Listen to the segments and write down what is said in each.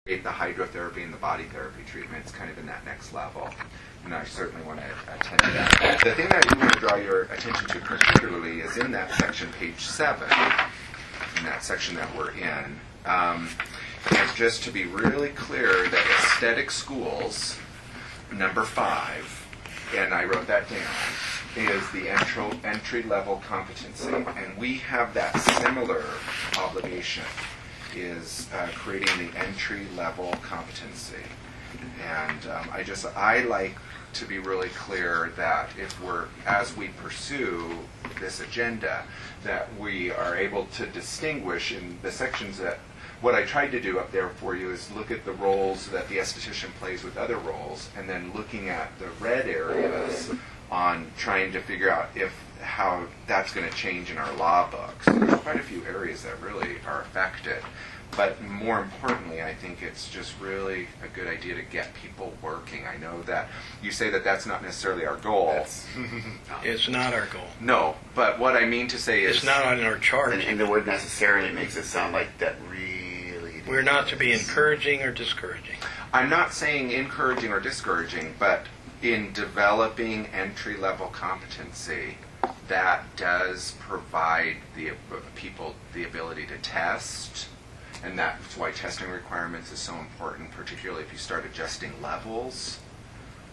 the hydrotherapy and the body therapy treatments kind of in that next level. And I certainly want to attend to that. The thing that I do want to draw your attention to particularly is in that section, page 7, in that section that we're in, is just to be really clear that aesthetic schools, number 5, and I wrote that down, is the entry-level competency. And we have that similar obligation, is creating the entry-level competency. And I like to be really clear that as we pursue this agenda, that we are able to distinguish in the sections that, what I tried to do up there for you is look at the roles that the esthetician plays with other roles, and then looking at the red areas on trying to figure out how that's going to change in our law books. There's quite a few areas that really are affected. But more importantly, I think it's just really a good idea to get people working. I know that you say that that's not necessarily our goal. It's not our goal. No, but what I mean to say is... It's not on our charge. And the word necessarily makes it sound like that really... We're not to be encouraging or discouraging. I'm not saying encouraging or discouraging, but in developing entry-level competency, that does provide the people the ability to test. And that's why testing requirements is so important, particularly if you start adjusting levels.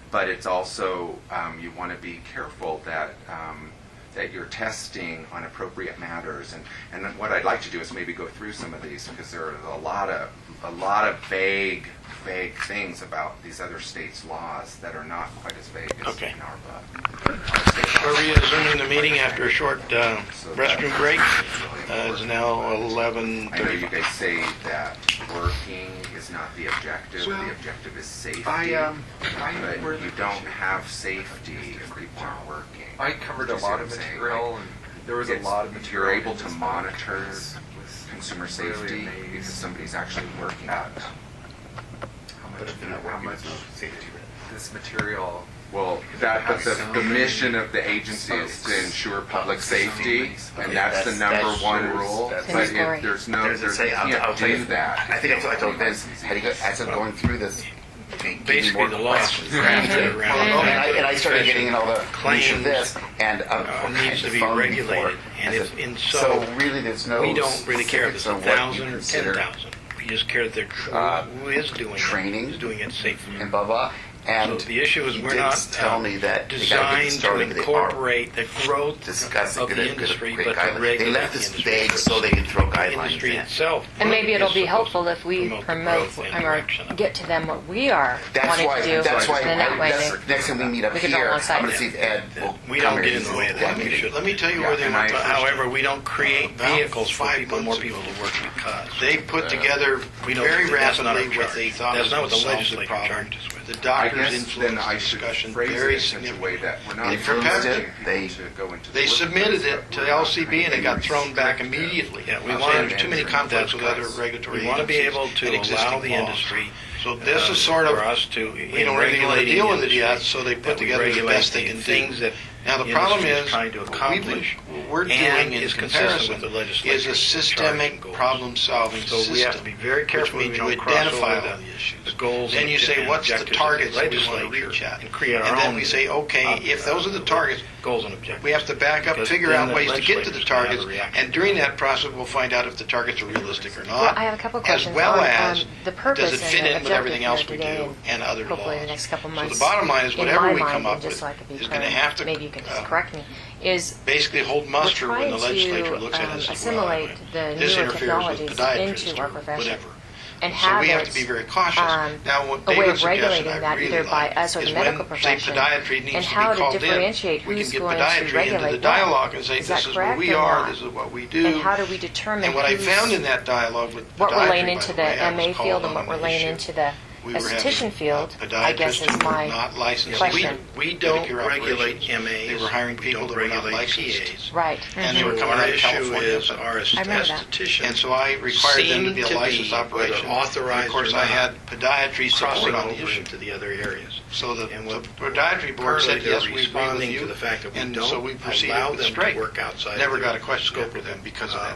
But it's also, you want to be careful that you're testing on appropriate matters. And what I'd like to do is maybe go through some of these, because there are a lot of vague things about these other states' laws that are not quite as vague as in our book. Are we resuming the meeting after a short restroom break? It's now 11:30. I know you guys say that working is not the objective. Well, the objective is safety. But you don't have safety if people aren't working. I covered a lot of material, and there was a lot of material. You're able to monitor consumer safety because somebody's actually working on it. How much safety? This material. Well, but the mission of the agency is to ensure public safety, and that's the number one rule. But if there's no, you can't do that. I think I told Vince, as I'm going through this, Basically, the law is drafted around and I started getting in all the claims of this, and needs to be regulated. And so really, there's no. We don't really care if it's 1,000 or 10,000. We just care that who is doing training, is doing it safely. And blah blah. And so the issue is we're not tell me that designed to incorporate the growth of the industry, but to regulate they left this vague so they can throw guidelines the industry in. itself. And maybe it'll be helpful if we promote or get to them what we are wanting to do. That's why next time we meet up here, I'm going to see if Ed will we don't get in the way of that. Let me tell you where they went. However, we don't create vehicles for more people to work because they put together very rapidly what they thought was not what the solve the legislature problem. charged us with. The doctors influenced I the should discussion phrase very it in such a significantly. way that we're not They proposed it. to go into They submitted it to LCB and it got thrown back immediately. Yeah, we I'm want saying there's too many conflicts with other regulatory We want to be agencies able to and existing allow the laws. industry. So this is sort of, for us to we don't really want to deal with it yet, so they put together the best they can do. Things that Now the problem industry is, trying to accomplish what we're and doing in is consistent with comparison the legislature's is a systemic goals. problem-solving So system. we have to be very careful which means we you don't cross identify over all the issues. the goals Then you and say, what's the objectives targets of that the we want to legislature reach at? and create our And then own we say, okay, if those are the targets, goals and objectives. we have to back up, Because figure then out the ways to get to the legislators can have a targets, reaction. and during that process, we'll find out if the targets are realistic or Well, not. I have a couple As questions well on as, the purpose does it fit and in with everything else we objective here do today, and other laws? hopefully in the next couple months. So the bottom line is, in whatever my we mind, come up and just with so I could be is going to clear, have to maybe you can just correct me, is basically hold we're muster when trying the legislature looks at it to and says, assimilate the this newer interferes technologies with podiatrists into our or profession. whatever. And So have we have it, to be very cautious. Now, what a way David's of regulating suggestion I that really either by like us or the is medical when, say, profession, podiatry needs and to be how to called in, differentiate we who's can get going to podiatry into regulate the what. dialogue and say, Is that this is what correct we or are, not? this is what we do. And how do we determine And what I who's- found in that dialogue with what we're laying podiatry, into by the way, I was MA called field and on what we're the laying issue. into the We were esthetician having field, I guess podiatrists is who were my not licensed. question. We don't Pedicure regulate operations. MAs. They were hiring people that were not regulate licensed. PAs. Right. And they were Mhm. coming Our out of issue California. is our remember that. estheticians And so I required them to be a seem to licensed be, operation. whether authorized And of course, or I not, had podiatry support crossing on the over issue. into the other areas. So the And what podiatry board said, currently yes, they're we agree with responding you. to the fact that we And don't so we proceeded allow with them straight. to work outside Never their got a question scope after of them because of that.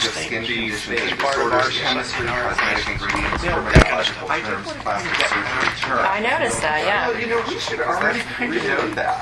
range of skin conditions, as part of our disorders, chemistry, our cosmetic ingredients, Yeah, that kind of dermatological stuff. terms, plastic surgery terms. I noticed that, yeah. Well, we should already kind of know that.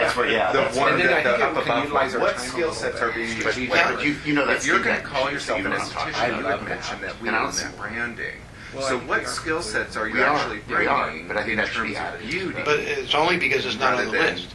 that's where, yeah. The that's one And then I that think the it up can above utilize one. our What time a skill little sets better. are being But you know if that's you're going to feedback. call So yourself you an know what I'm talking esthetician, about. you I had love mentioned that we And I own don't see- that branding. Well, So I think what we are. skill sets are you We are. actually We are. bringing But I think in that should terms be of added. beauty? But it's only because it's not on rather the than- list.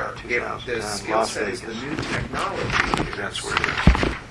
there. If the skill Las set is the Vegas. new technology, That's where it is.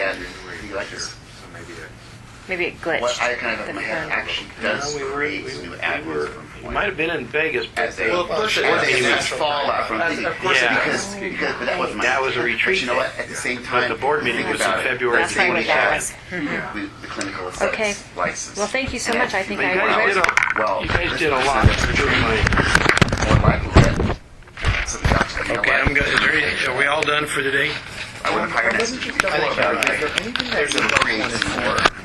And you like So this. maybe Maybe it glitched. What I kind of in my head actually does create new adverts. You might have been in Vegas, but As a Well, of course it as is. a fallout from As- the of course it because but that was my That was a retreat But you know what? day. At the same but time, the board meeting think was in about it. February That's right, what that was. The clinical aesthetics Okay. license. Well, thank you so And much. if I think you I think You guys enjoyed did it. well, you guys this did a lot person to prove my... more likely to get some jobs. You know Okay, what? I'm good. Are we all done for today? I would have hired an esthetician before, think but you're I- anything there's a creation for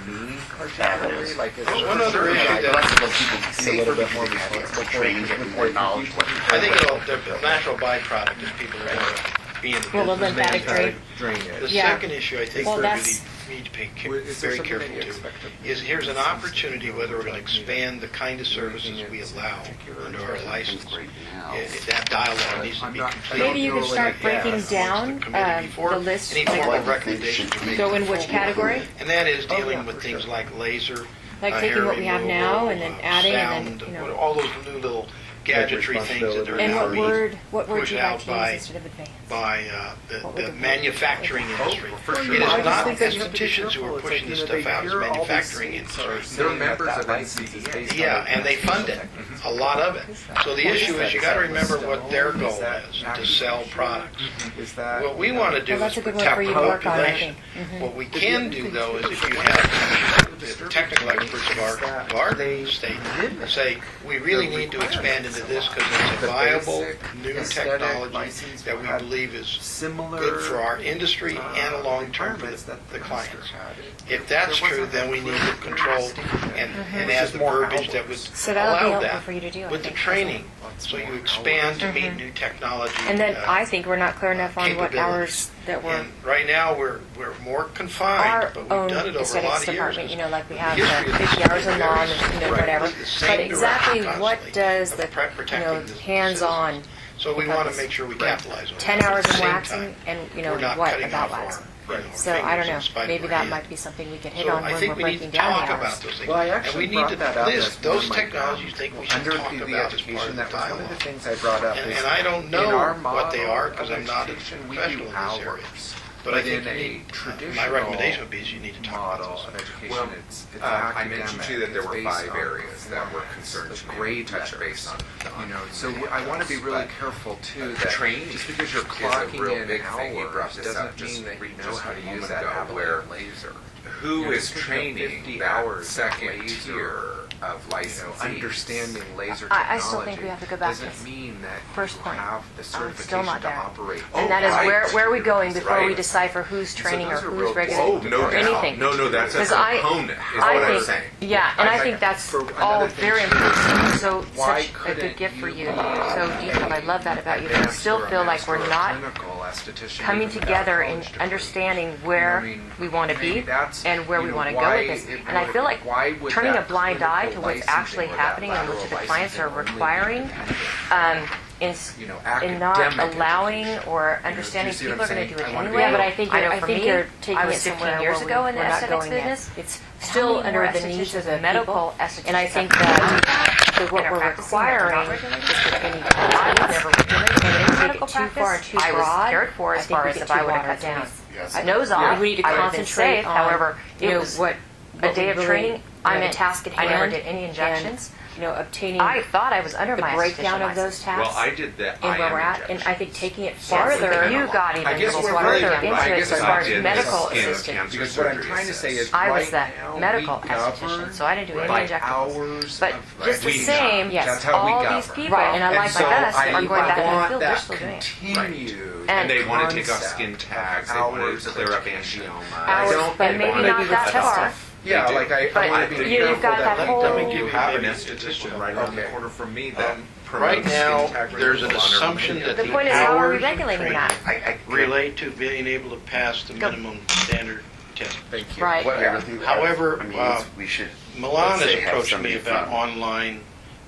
avenues. Like, is One other issue The that rest of those people be safer because they have the training, get more knowledge. What I think the natural byproduct is people are going to be in the Well, the business. lymphatic drain. The Yeah. second issue I think Well, we that's- really need to pay Is there very something careful that you to expect of is here's an opportunity whether we're going to expand the kind of services we allow under our license. That dialogue needs to be completed. Maybe you could start breaking Amongst down the committee before the list, any like, formal recommendations are made. go in which category? And that is dealing with things like laser, Like taking hair what we have removal, now and then adding and sound, then, you know. all those new little gadgetry things that are And now what being word pushed do you like out to by use instead of advanced? by What would the the- manufacturing industry. for sure. It is I just not think that you have to be estheticians who careful. are It's pushing like, this they stuff out, it's hear all these manufacturing things industry. are saying They're members that of license is NCDA. based on Yeah, and they fund it, a lot of it. So the issue is you got to remember what their goal is, to sell products. Is that What we want to do Well, is that's a good one protect for you the to work on, I population. think. What we can do though is if you have the technical experts of our state say, we really need to expand into this because it's a viable new technology that we believe is similar good for our industry and a long term for the clients. If that's true, then we need to control and add the verbiage that would So that'll be allow helpful that for you to do, I with the think. training. So you expand to meet new technology. And then I think we're not clear enough on what capabilities. hours that we're, And right now, we're more confined, our but we've own done it over a aesthetics lot of years. department, you know, like we have History the of 50 this hours in is law very and, similar. whatever. The same But exactly direction what constantly does of the, protecting the hands-on, So we want to make sure we capitalize on it. 10 At hours the in same waxing time, and, we're not what cutting about off our, waxing? our So I don't fingers know, in spite of maybe our that hands. might be something we could hit So on I when think we're we need breaking to down talk the about hours. those things. Well, I And actually we need to brought that up list as one those of my, technologies you think we should under talk the about as part education. of the That was one of the dialogue. things I brought up. is And I don't in know our what they model are of because I'm not a education, we professional do in this area. hours. But I But think in you a need, traditional my recommendation would be is you need to talk about model those. of education, Well, it's I academic. mentioned to you that there It's were based 5 on areas that were concerned the to me. grade Touch letters, base on you know, so the I want to be really but careful too the that training just because you're is a clocking real in big thing. You brought hours this up doesn't just mean that you know just how a to moment use that ago, Avalon where laser. who You're is picking up training 50 that hours second laser, tier of You know, licensees? understanding laser technology I still think we have to go back to doesn't mean that first you point. have the still certification not to there. operate. And that is right. where are we going before we Right. decipher who's training or those are who's real- Oh, regulating no or doubt. anything. No, that's a 'Cause I- component, is what I I'm think, saying. yeah, and I think that's For all another thing very too, important. So why such a couldn't good gift for you. be So detailed. I love that about you. But I advanced still or a feel like master we're or not clinical esthetician coming even without together college and degree? understanding I where mean, we want to maybe be that's, and where you we know, want to go why with this. it And I would- feel like why would turning a that blind eye to clinical what's actually licensing or that happening and what lateral the clients are licensing only be requiring dependent in on, not academic allowing education. or do you understanding see what people are I'm going to do it saying? I wanna anyway. be- But I think I know I for think me, you're taking I it was 15 15 years years ago ago in in the the aesthetics aesthetics business. business. It's still many under more the needs of the estheticians medical estheticians. And I think have that what in our we're practice that are not requiring regulated? is that they need to be never regulated. And if we Medical take it too far and practice, too I was broad, scared for I as think far we as get if too I would long have cut in the down. tooth. Yes. Nose off. We need to I would have been concentrate safe. on, However, you know, what a day of really training, I I meant meant task at I never hand did any and, injections. obtaining I thought I was under the my breakdown esthetician of those license. tasks Well, I did that. and where we're at. And I think taking it farther. But you got I even guess a we're little really- further I into it guess as I far as did medical skin assistant. cancer Because what I'm surgery trying to say is, assist. I was right that now, medical we esthetician, govern so I didn't do any by injectables. hours But of just the we same, got. yes, That's how we all govern. these people Right, and I like like that. us I are going back in the want field, they're that still doing it. continued. And they want to take off concept skin tags. of They want hours to of clear up education. angioma. I Hours, don't but think maybe maybe not that that's far. Yeah, They do. like I But want to be you've careful got that that whole- Let me give You you have an maybe esthetician right around the Okay. corner from me that Right promotes now, skin tag there's an removal under assumption me. that The the point is, how are we hours of regulating training that? relate to being able to pass the minimum standard test. Thank you. Right. What everything However, I mean, we should Milan let's has say have approached somebody me about from online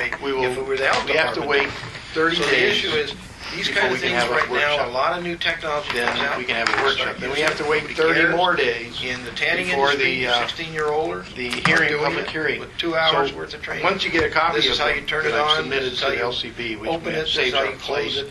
way We will, if it were the health we have to department. wait 30 So the days. issue is, these before kind we of can things have a right now, workshop. a lot of new technology comes Then out. we can have a Start workshop. Then we using have to it. wait Nobody 30 cares. more days In the tanning before industry, the, 16 year older, the hearing, doing public it hearing. with 2 hours So worth of training. Once you get a copy This is of how it you turn that it I've on, submitted this is to how the you LCB, which open it, this is saves how our you close place it,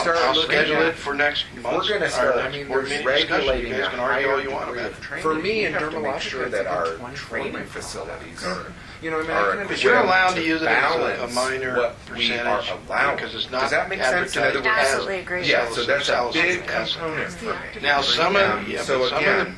start I'll looking schedule at- it for next If month's, we're going to our start, next board meeting discussion. You regulating guys a can argue all higher you want degree about of it. training, for me in you have to make dermatology, sure that our 20 training facilities, You know, I mean, Are I can equipped understand You're allowed to use it as a balance minor what we are percentage allowed. because it's not Does that make sense? In other advertised words, as Absolutely agree. yeah, so that's a sales big as- component for me. Now, some of, So some of again,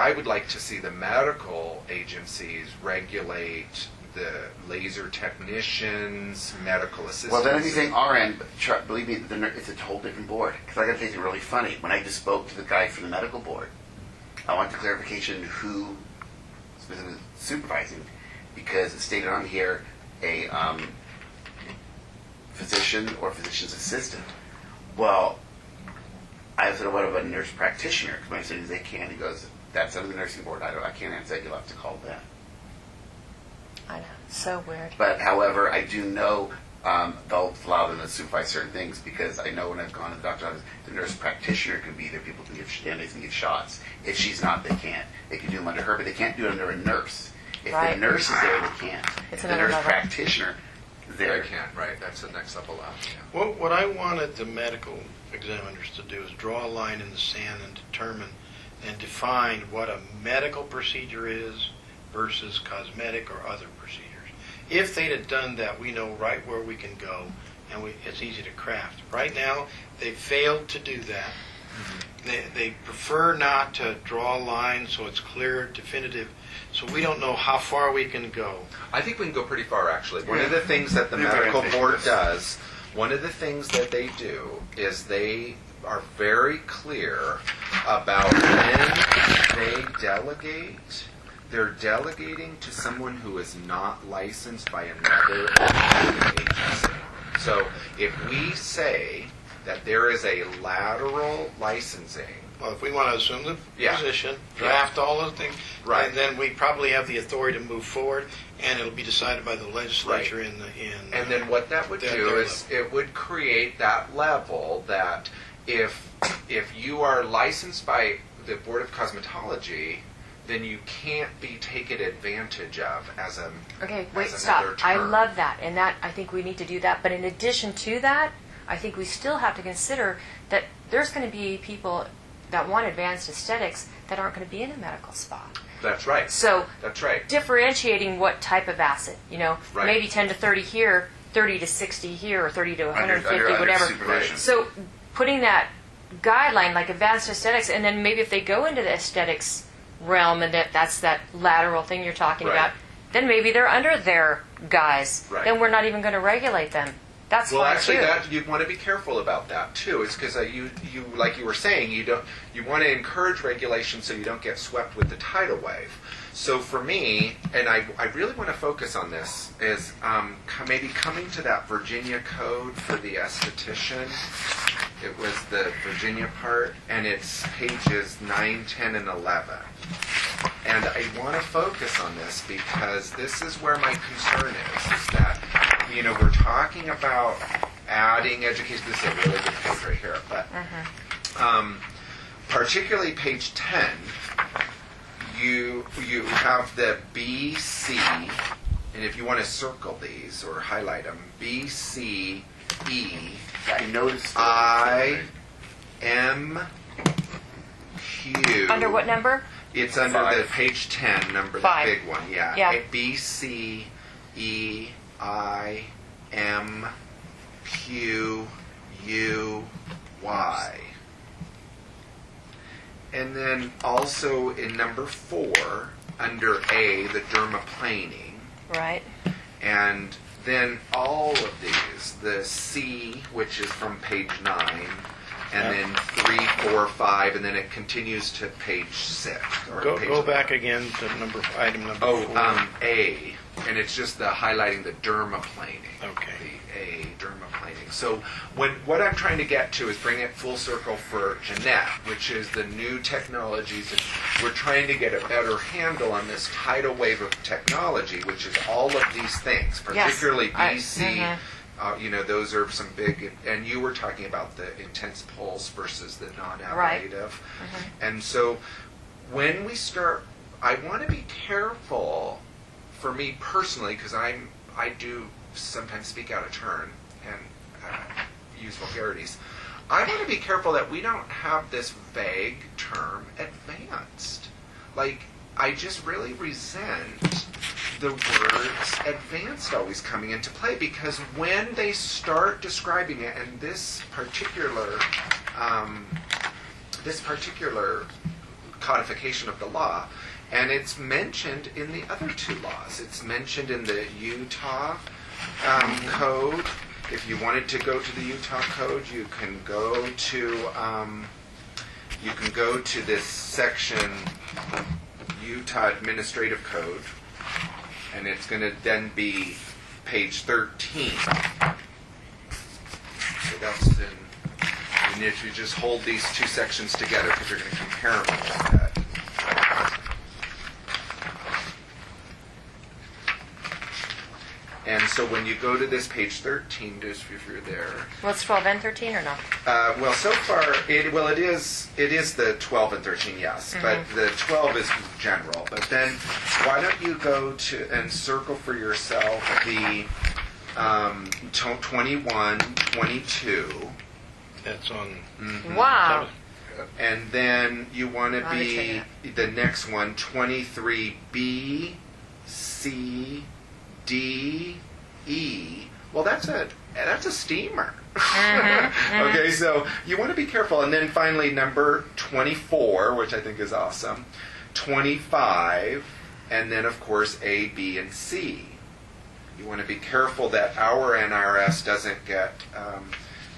I would like to see the medical agencies regulate the laser technicians, medical assistants. Well, then if you think RN, believe me, it's a whole different board. Because I got to tell you, really funny. When I just spoke to the guy from the medical board, I wanted clarification who specifically supervising, because it stated on here a physician or physician's assistant. Well, I said, what about a nurse practitioner? Because my son says they can. He goes, that's under the nursing board. I can't answer that. You'll have to call them. I know. So weird. But however, I do know they'll allow them to supervise certain things, because I know when I've gone to the doctor's office, the nurse practitioner can be there. People can give stand-ins and give shots. If she's not, they can't. They can do them under her, but they can't do it under a nurse. If Right. the nurse is there, they can't. It's If the another nurse level. practitioner is They there, can't, right? That's the next level up. Yeah. Well, what I wanted the medical examiners to do is draw a line in the sand and determine and define what a medical procedure is versus cosmetic or other procedures. If they'd have done that, we know right where we can go, and it's easy to craft. Right now, they failed to do that. They prefer not to draw a line so it's clear, definitive, so we don't know how far we can go. I think we can go pretty far, actually. One of the things that the medical board does, one of the things that they do is they are very clear about when they delegate. They're delegating to someone who is not licensed by another agency. So if we say that there is a lateral licensing, Well, if we want to assume the Yeah. position, draft all those things, Right. and then we probably have the authority to move forward, and it'll be decided by the legislature in and then what that would Their do level. is it would create that level that if you are licensed by the Board of Cosmetology, then you can't be taken advantage of as a Okay, wait, as stop. another I term. love that, and that I think we need to do that. But in addition to that, I think we still have to consider that there's going to be people that want advanced aesthetics that aren't going to be in a medical spa. That's right. So That's right. differentiating what type of acid, Right. maybe 10 to 30 here, 30 to 60 here, or 30 to 150, under whatever. supervision. So putting that guideline like advanced aesthetics, and then maybe if they go into the aesthetics realm and that's that lateral thing you're talking Right. about, then maybe they're under their guys. Right. Then we're not even going to regulate them. That's Well, fine actually, too. that you want to be careful about that too. It's because you like you were saying, you want to encourage regulation so you don't get swept with the tidal wave. So for me, and I really want to focus on this, is maybe coming to that Virginia code for the esthetician. It was the Virginia part, and it's pages 9, 10, and 11. And I want to focus on this because this is where my concern is that, we're talking about adding education. This is a really good page right here, but particularly page 10, you have the BC, and if you want to circle these or highlight them, B, C, E, I noticed I, M, Q. Under what number? It's under the page 10 number, the 5. big one, yeah. Yeah. B, C, E, I, M, Q, U, Y. And then also in number 4, under A, the dermaplaning. Right. And then all of these, the C, which is from page 9, and then 3, 4, 5, and then it continues to page 6. Or Go page back again to item number 4. Oh, A, and it's just the highlighting the dermaplaning. Okay. The A, dermaplaning. So what I'm trying to get to is bring it full circle for Jeanette, which is the new technologies. And we're trying to get a better handle on this tidal wave of technology, which is all of these things, particularly BC. Those are some big, and you were talking about the intense pulse versus the non-ablative. And so when we start, I want to be careful, for me personally, because I do sometimes speak out of turn and use vulgarities. I want to be careful that we don't have this vague term advanced. Like, I just really resent the words advanced always coming into play, because when they start describing it, and this particular codification of the law And it's mentioned in the other two laws. It's mentioned in the Utah code. If you wanted to go to the Utah code, you can go to this section, Utah Administrative Code, and it's going to then be page 13. So that's and if you just hold these two sections together, because you're going to compare them like that. And so when you go to this page 13, just if you're there. Well, it's 12 and 13 or no? Well, so far, it is the 12 and 13, yes. But the 12 is general. But then why don't you go to and circle for yourself the 21, 22. That's on. Wow. And then you want to I'll be check the next one, 23B, C, D, E. Well, that's a steamer. Okay, so you want to be careful. And then finally, number 24, which I think is awesome, 25, and then, of course, A, B, and C. You want to be careful that our NRS doesn't get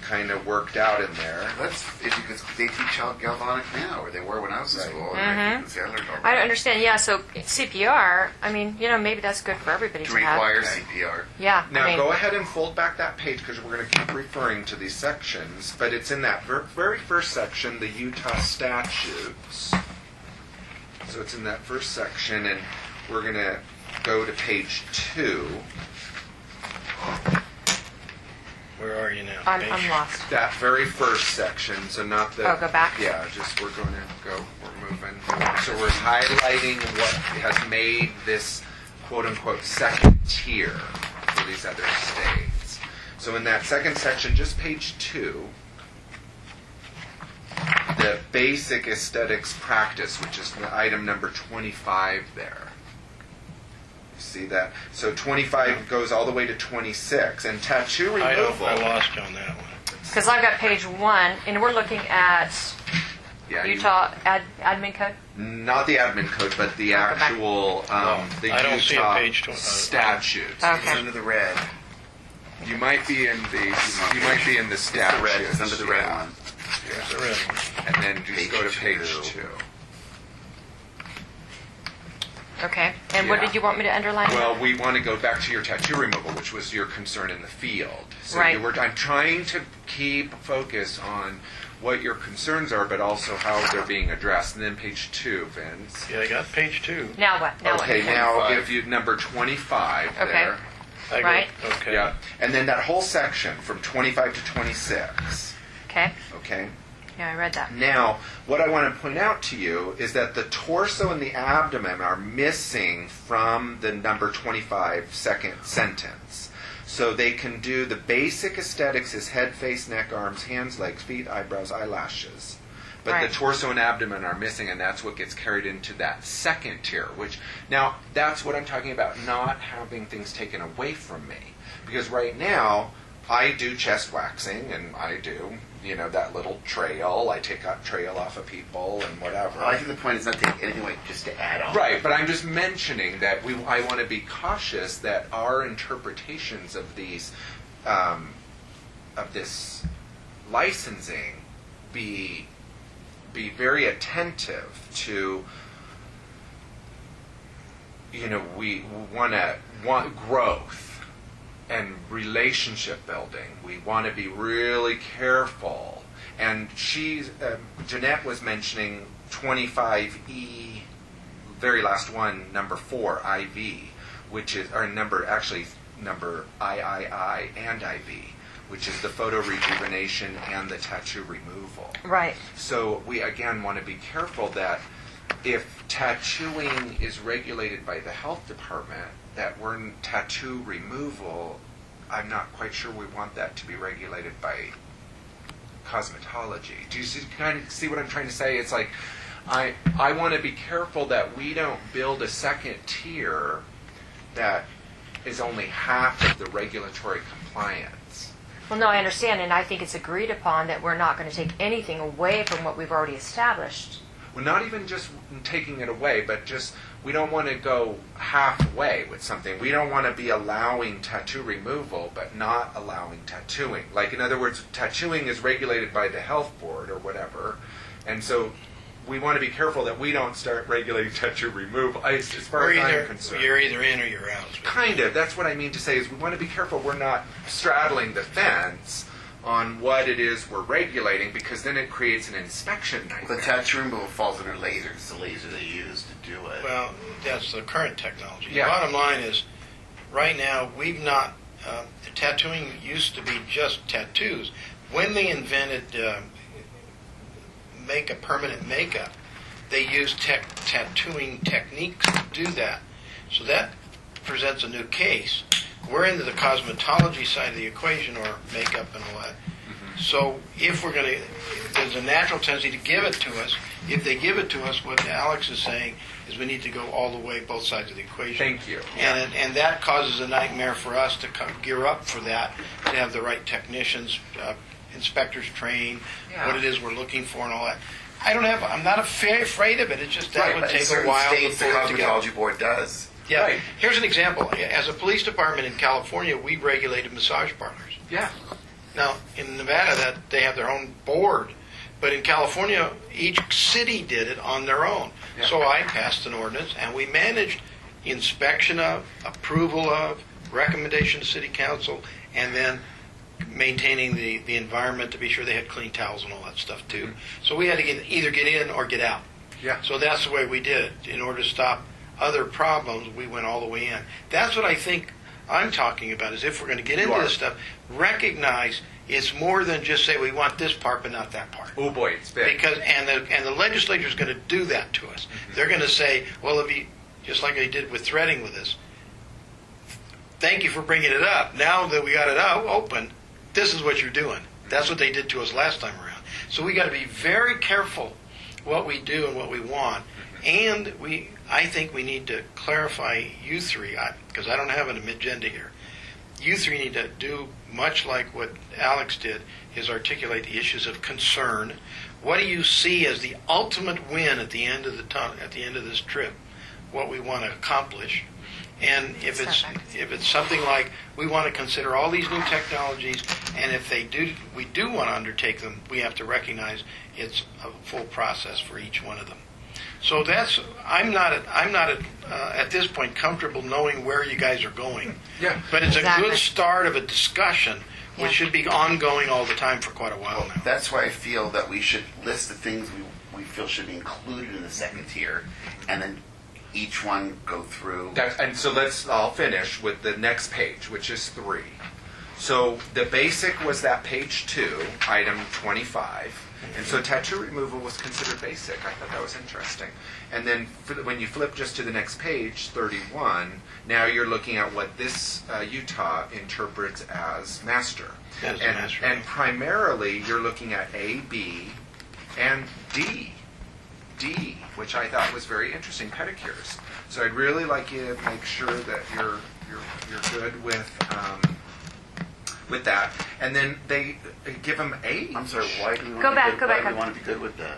kind of worked out in there. That's because they teach galvanic now, or they were when I was in school. And I learned all I that. understand. Yeah. So CPR. I mean, maybe that's good for everybody To to have. require Okay. CPR. Yeah. Now I mean, go ahead and fold back that page because we're going to keep referring to these sections, but it's in that very first section, the Utah statutes. So it's in that first section, and we're going to go to page 2. Where are you now? I'm lost. That very first section, so not the... Oh, go back? Yeah, just we're going to go, we're moving. So we're highlighting what has made this quote-unquote second tier for these other states. So in that second section, just page 2, the basic aesthetics practice, which is the item number 25 there. See that? So 25 goes all the way to 26. And tattoo removal... I lost you on that one. Because I've got page 1, and we're looking at Yeah, Utah admin code. Not the admin code, but the back. actual the I don't see a Utah page statutes. It's Okay. under the red. You might be in the It's statutes. the red. It's under the red one. There's the red one. And then just Page go to page 2. 2. Okay. And what Yeah. did you want me to underline? Well, we want to go back to your tattoo removal, which was your concern in the field. So Right. I'm trying to keep focus on what your concerns are, but also how they're being addressed. And then page 2, Vince. Yeah, I got page 2. Now what? Now Okay, what? now 25. if you number 25 Okay. there. I go- Right. Okay. Yeah. And then that whole section from 25 to 26. Okay. Okay. Yeah, I read that. Now, what I want to point out to you is that the torso and the abdomen are missing from the number 25 second sentence. So they can do the basic aesthetics is head, face, neck, arms, hands, legs, feet, eyebrows, eyelashes. But Right. the torso and abdomen are missing, and that's what gets carried into that second tier, which, now, that's what I'm talking about, not having things taken away from me. Because right now, I do chest waxing, and I do, that little trail. I take that trail off of people and whatever. Well, I think the point is not to take anything away, just to add on. Right, but I'm just mentioning that I want to be cautious that our interpretations of these, of this licensing, be very attentive to. We want growth and relationship building. We want to be really careful. And Jeanette was mentioning 25E, very last one, number 4, IV, which is, or number III and IV, which is the photo rejuvenation and the tattoo removal. Right. So we, again, want to be careful that if tattooing is regulated by the health department, that we're tattoo removal, I'm not quite sure we want that to be regulated by cosmetology. Do you kind of see what I'm trying to say? It's like, I want to be careful that we don't build a second tier that is only half of the regulatory compliance. Well, no, I understand, and I think it's agreed upon that we're not going to take anything away from what we've already established. well, not even just taking it away, but just we don't want to go halfway with something. We don't want to be allowing tattoo removal, but not allowing tattooing. Like, in other words, tattooing is regulated by the health board or whatever, and so we want to be careful that we don't start regulating tattoo removal. As far as I'm concerned, you're either in or you're out. kind of. That's what I mean to say is we want to be careful we're not straddling the fence on what it is we're regulating, because then it creates an inspection nightmare. The tattoo removal falls under laser. It's the laser they use to do it. Well, that's the current technology. Yeah. The bottom line is, right now, we've not, tattooing used to be just tattoos. When they invented permanent makeup, they used tattooing techniques to do that. So that presents a new case. We're into the cosmetology side of the equation, or makeup and all that. So if we're going to, there's a natural tendency to give it to us. If they give it to us, what Alex is saying is we need to go all the way, both sides of the equation. Thank you. And that causes a nightmare for us to gear up for that, to have the right technicians, inspectors trained, what it is we're looking for and all that. I'm not afraid of it. It's just that would take a while to States, the pull it together. Cosmetology Board does. Yeah. Right. Here's an example. As a police department in California, we regulated massage parlors. Yeah. Now, in Nevada, they have their own board. But in California, each city did it on their own. Yeah. So I passed an ordinance, and we managed inspection of, approval of, recommendation to city council, and then maintaining the environment to be sure they had clean towels and all that stuff, too. So we had to either get in or get out. Yeah. So that's the way we did it. In order to stop other problems, we went all the way in. That's what I think I'm talking about, is if we're going to get into this stuff, recognize it's more than just say we want this part but not that part. Oh boy, it's big. Because and the legislature is going to do that to us. They're going to say, well, if you, just like they did with threading with us, thank you for bringing it up. Now that we got it out open, this is what you're doing. That's what they did to us last time around. So we got to be very careful what we do and what we want. And I think we need to clarify you three, because I don't have an agenda here. You three need to do much like what Alex did, is articulate the issues of concern. What do you see as the ultimate win at the end of at the end of this trip? What we want to accomplish. And if it's something like we want to consider all these new technologies, and if we do want to undertake them, we have to recognize it's a full process for each one of them. So I'm not at this point comfortable knowing where you guys are going. Yeah. But it's Exactly. a good start of a discussion, which should be ongoing all the time for quite a while now. That's why I feel that we should list the things we feel should be included in the second tier, and then each one go through. And so I'll finish with the next page, which is 3. So the basic was that page 2, item 25. And so tattoo removal was considered basic. I thought that was interesting. And then when you flip just to the next page, 31, now you're looking at what this Utah interprets as master. As and, master. and primarily you're looking at A, B, and D, which I thought was very interesting, pedicures. So I'd really like you to make sure that you're good with that. And then they give them H. I'm sorry, why do we want Go to back, be good, go why back do we up. want to be good with that?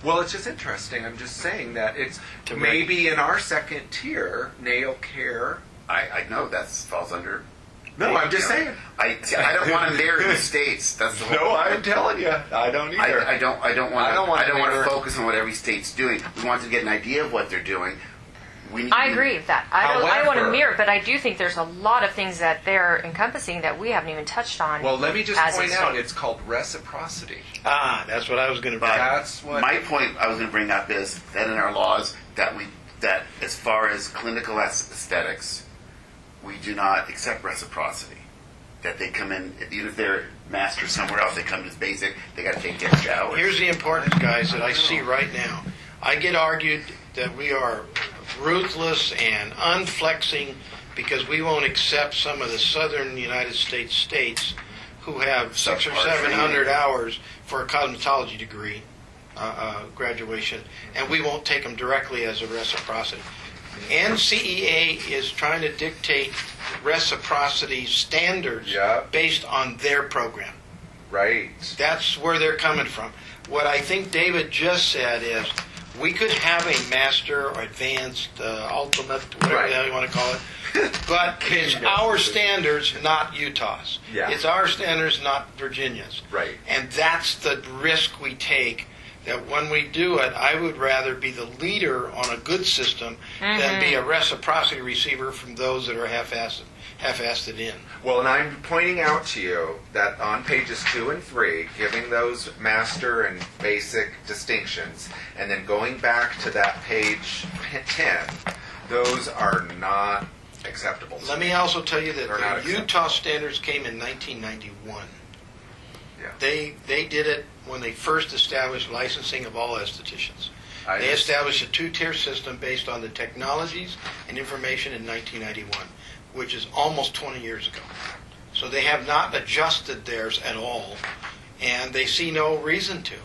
Well, it's just interesting. I'm just saying that it's To maybe in our second tier, nail care. I know that falls under. No, I'm just saying. I don't want to mirror the states. That's the whole. No, I'm telling you, I don't either. I don't want to mirror- focus on what every state's doing. We want to get an idea of what they're doing. We need I to- agree with that. I don't want to However- mirror, but I do think there's a lot of things that they're encompassing that we haven't even touched on. Well, let me just as point a out, state. it's called reciprocity. That's what I was going to bring up. That's what. My point I was going to bring up is that in our laws that as far as clinical aesthetics, we do not accept reciprocity. That they come in, even if they're master somewhere else, they come as basic. They got to take their showers. Here's the importance, guys, that I see right now. I get argued that we are ruthless and unflexing because we won't accept some of the southern United states who have 600 or 700 hours for a cosmetology degree graduation, and we won't take them directly as a reciprocity. NCEA is trying to dictate reciprocity standards Yeah. based on their program. Right. That's where they're coming from. What I think David just said is We could have a master or advanced, ultimate, whatever Right. the hell you want to call it, but it's our standards, not Utah's. Yeah. It's our standards, not Virginia's. Right. And that's the risk we take, that when we do it, I would rather be the leader on a good system than be a reciprocity receiver from those that are half-assed it in. Well, and I'm pointing out to you that on pages 2 and 3, giving those master and basic distinctions, and then going back to that page 10, those are not acceptable. Let me also tell you that They're not the Utah standards came in 1991. Yeah. They did it when they first established licensing of all estheticians. I They just- established a two-tier system based on the technologies and information in 1991, which is almost 20 years ago. So they have not adjusted theirs at all, and they see no reason to.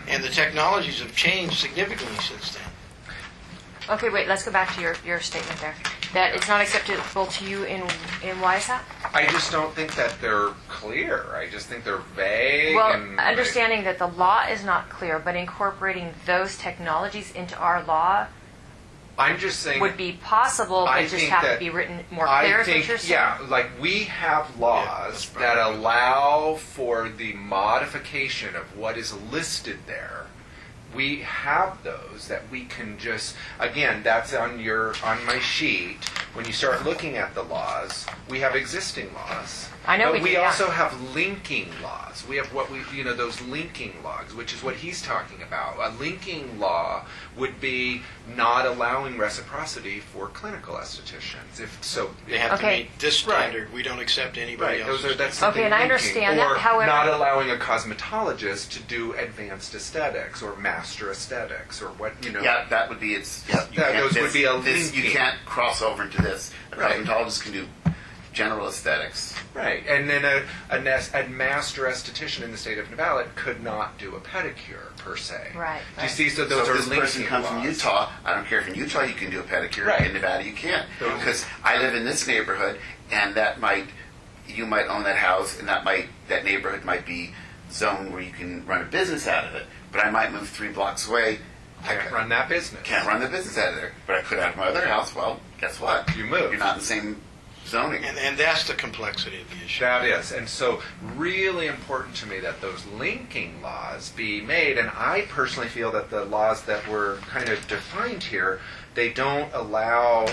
And the technologies have changed significantly since then. Okay, wait, let's go back to your statement there. That it's not acceptable to you in why is that? I just don't think that they're clear. I just think they're vague. Well, and understanding that the law is not clear, but incorporating those technologies into our law I'm just saying would be possible, but I just think have that- to be written more I clear, is think, what you're saying? yeah, like we have laws Yeah, that that's right. allow for the modification of what is listed there. We have those that we can just, again, that's on my sheet. When you start looking at the laws, we have existing laws. I know but we do, we yeah. also have linking laws. We have those linking laws, which is what he's talking about. A linking law would be not allowing reciprocity for clinical estheticians. If so, They have to Okay. meet this standard. We don't accept anybody right. else's. That's Okay, something and I linking. understand or that, however- not allowing a cosmetologist to do advanced aesthetics or master aesthetics or what Yeah, that would be its. Yeah, you That can't- those would be a this, you linking. can't cross over into this. A Right. cosmetologist can do general aesthetics. Right, and then a master esthetician in the state of Nevada could not do a pedicure per se. Right, Do you right. see? So So those if are this linking person comes from laws. Utah, I don't care if in Utah you can do a pedicure. Right. In Nevada you can't. Those- Because I live in this neighborhood, and you might own that house, and that neighborhood might be zoned where you can run a business out of it. But I might move 3 blocks away. Can't run that business. Can't run the business out of there. But I could out of my other house. Well, guess what? You moved. You're not in the same zoning. And that's the complexity of the issue. That is, and so really important to me that those linking laws be made. And I personally feel that the laws that were kind of defined here, they don't allow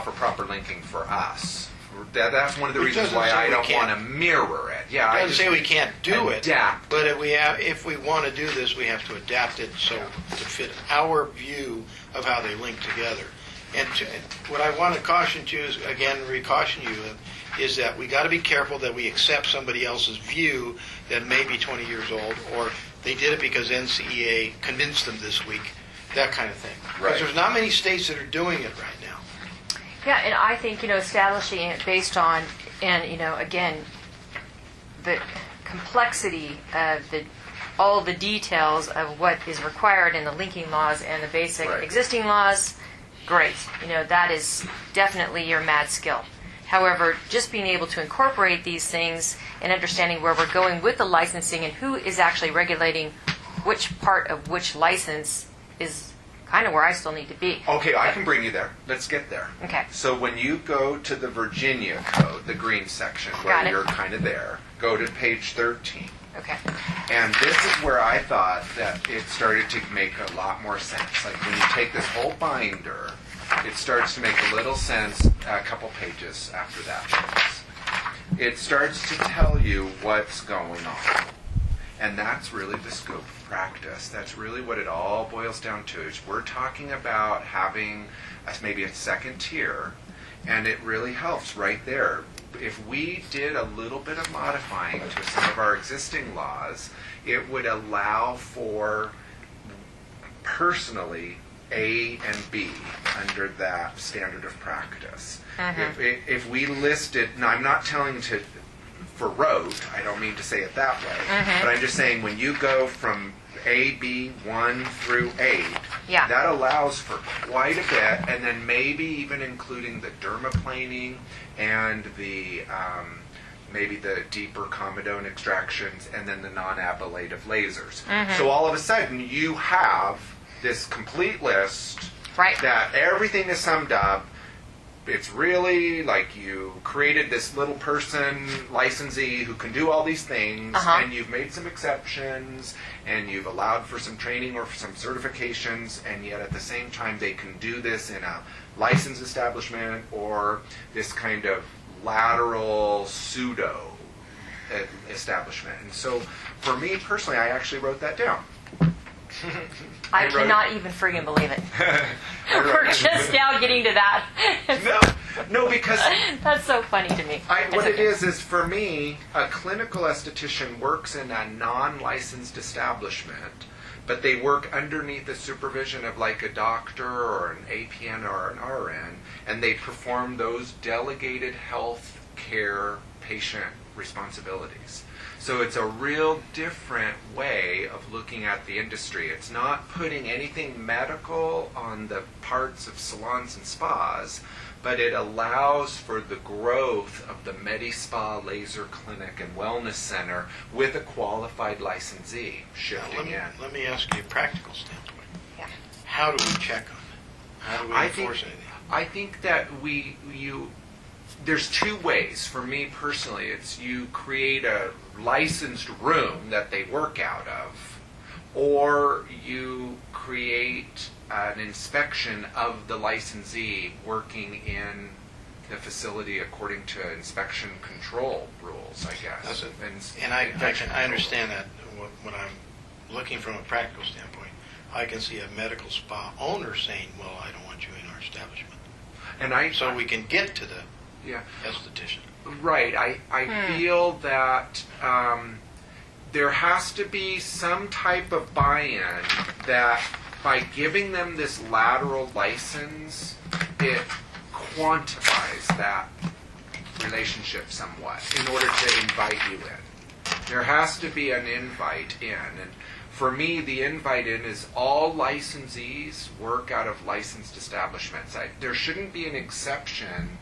for proper linking for us. That's one of the It reasons doesn't why say I we don't can't- want to mirror it. Yeah, I I doesn't just say we can't do it, adapt. but if we want to do this, we have to adapt it so to fit our view of how they link together. And what I want to caution you is, again, recaution you, is that we got to be careful that we accept somebody else's view that may be 20 years old, or they did it because NCEA convinced them this week, that kind of thing. Right. Because there's not many states that are doing it right now. Yeah, and I think, establishing it based on, and, again, the complexity of all the details of what is required in the linking laws and the basic Right. existing laws, great. That is definitely your mad skill. However, just being able to incorporate these things and understanding where we're going with the licensing and who is actually regulating which part of which license is kind of where I still need to be. Okay, I can bring you there. Let's get there. Okay. So when you go to the Virginia Code, the green section, where Got it. you're kind of there, go to page 13. Okay. And this is where I thought that it started to make a lot more sense. Like when you take this whole binder, it starts to make a little sense a couple pages after that. It starts to tell you what's going on. And that's really the scope of practice. That's really what it all boils down to. Is we're talking about having maybe a second tier, and it really helps right there. If we did a little bit of modifying to some of our existing laws, it would allow for personally A and B under that standard of practice. If we listed, now I'm not telling to for road, I don't mean to say it that way, but I'm just saying when you go from A, B, 1 through 8, Yeah. that allows for quite a bit, and then maybe even including the dermaplaning and the maybe the deeper comedone extractions, and then the non-ablative lasers. So all of a sudden, you have this complete list Right. that everything is summed up. It's really like you created this little person, licensee, who can do all these things, and you've made some exceptions, and you've allowed for some training or for some certifications, and yet at the same time they can do this in a licensed establishment or this kind of lateral pseudo establishment. And so for me personally, I actually wrote that down. I wrote cannot even friggin' believe it. We're just now getting to that. No, because That's so funny to me. what it is for me, a clinical esthetician works in a non-licensed establishment, but they work underneath the supervision of like a doctor or an APN or an RN, and they perform those delegated health care patient responsibilities. So it's a real different way of looking at the industry. It's not putting anything medical on the parts of salons and spas, but it allows for the growth of the Medi-Spa Laser Clinic and Wellness Center with a qualified licensee shifting in. Let me ask you a practical standpoint. Yeah. How do we check on it? How do we enforce anything? I think that there's two ways. For me personally, it's you create a licensed room that they work out of, or you create an inspection of the licensee working in the facility according to inspection control rules, I guess. That's it. And I understand that. When I'm looking from a practical standpoint, I can see a medical spa owner saying, well, I don't want you in our establishment. And So we can get to the yeah. esthetician. Right. I feel that there has to be some type of buy-in that by giving them this lateral license, it quantifies that relationship somewhat in order to invite you in. There has to be an invite in. And for me, the invite in is all licensees work out of licensed establishments. There shouldn't be an exception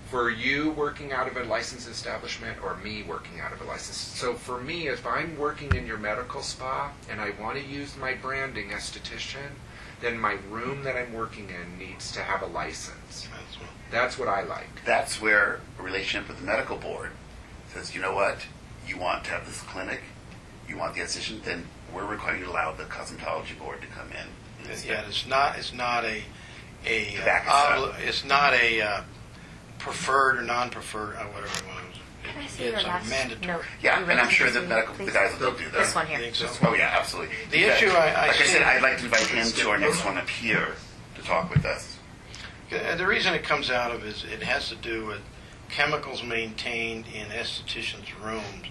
for you working out of a licensed establishment or me working out of a licensed. So for me, if I'm working in your medical spa and I want to use my branding esthetician, then my room that I'm working in needs to have a license. That's what I like. That's where a relationship with the medical board says, you know what, you want to have this clinic, you want the esthetician, then we're requiring you to allow the cosmetology board to come in. Yeah, it's not a Back us up. it's not a preferred or non-preferred or whatever it was. Can I see your It's last mandatory. note? Yeah, You and I'm ready? sure the medical Please. the guys will do that. This one I here. think so. Oh yeah, absolutely. The issue I like I see- said, I'd like to invite him to our next one up here to talk with us. The reason it comes out of is it has to do with chemicals maintained in estheticians' rooms,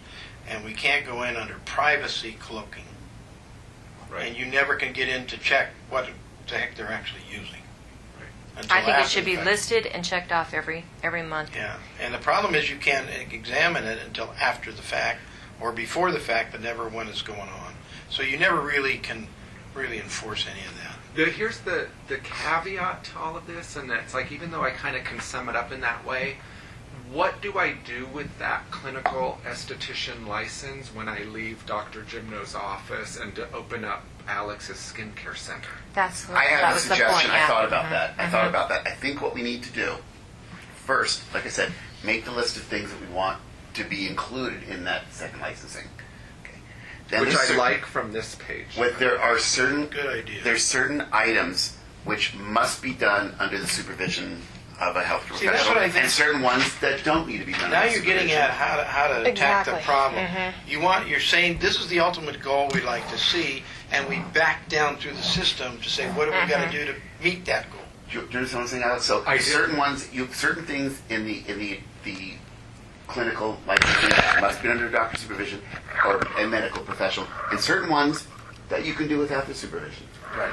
and we can't go in under privacy cloaking. And you never can get in to check what the heck they're actually using. Until I think it after should the be fact. listed and checked off every month. Yeah, and the problem is you can't examine it until after the fact or before the fact, but never when it's going on. So you never really can enforce any of that. Here's the caveat to all of this, and that's like, even though I kind of can sum it up in that way, what do I do with that clinical esthetician license when I leave Dr. Gymno's office and to open up Alex's skincare center? That's I that have a was the suggestion. point. I thought yeah. about that. I thought about that. I think what we need to do first, like I said, make the list of things that we want to be included in that second licensing. Okay. Then Which there's I certain- like from this page. There are certain Good idea. There's certain items which must be done under the supervision of a health See, that's professional, what I think. and certain ones that don't need to be done. Now under you're getting supervision. at how to attack the Exactly. problem. You're saying this is the ultimate goal we'd like to see, and we back down through the system to say what do we got to do to meet that goal. Do you understand what I'm saying, Alex? So I do. certain ones, certain things in the clinical licensing must be under doctor supervision or a medical professional, and certain ones that you can do without the supervision. Right.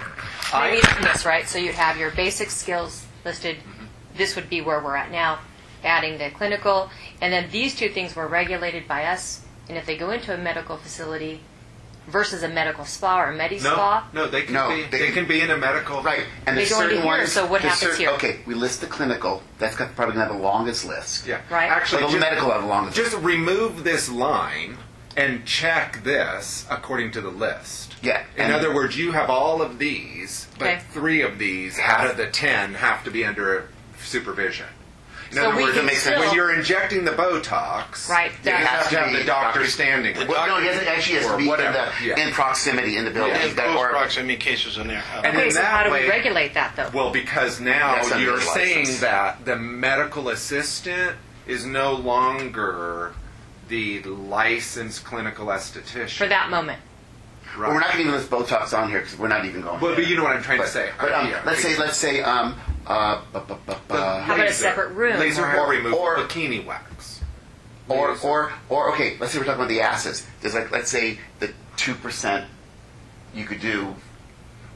Maybe this, right? So you'd have your basic skills listed. This would be where we're at now, adding the clinical. And then these two things were regulated by us. And if they go into a medical facility, versus a medical spa or a medi spa? No, they can No, be. they They can- can be in a medical. Right, and They there's go into certain here, ones. so what there's happens here? Okay, we list the clinical. That's probably going to have the longest list. Yeah. Right. Actually, But the medical have the longest. just remove this line and check this according to the list. Yeah, In and- other words, you have all of these, but Okay. 3 of these out of the 10 have to be under supervision. In So other we words, can when still- you're injecting the Botox, Right, you that- have to have the doctor doctor- standing. Well, no, it actually has Or to be whatever, yeah. in proximity in the building. In You've got- close or- proximity cases in there. And Okay, in so that how do we way- regulate that though? Well, because now That's under you're the saying license. that the medical assistant is no longer the licensed clinical esthetician. For that moment. Right. Well, we're not going to even list Botox on here because we're not even going. Well, there. but you know what I'm trying to say. But Yeah. let's say How about a separate room? Laser hair removal, or- bikini wax. or okay, let's say we're talking about the acids. There's like, let's say the 2% you could do.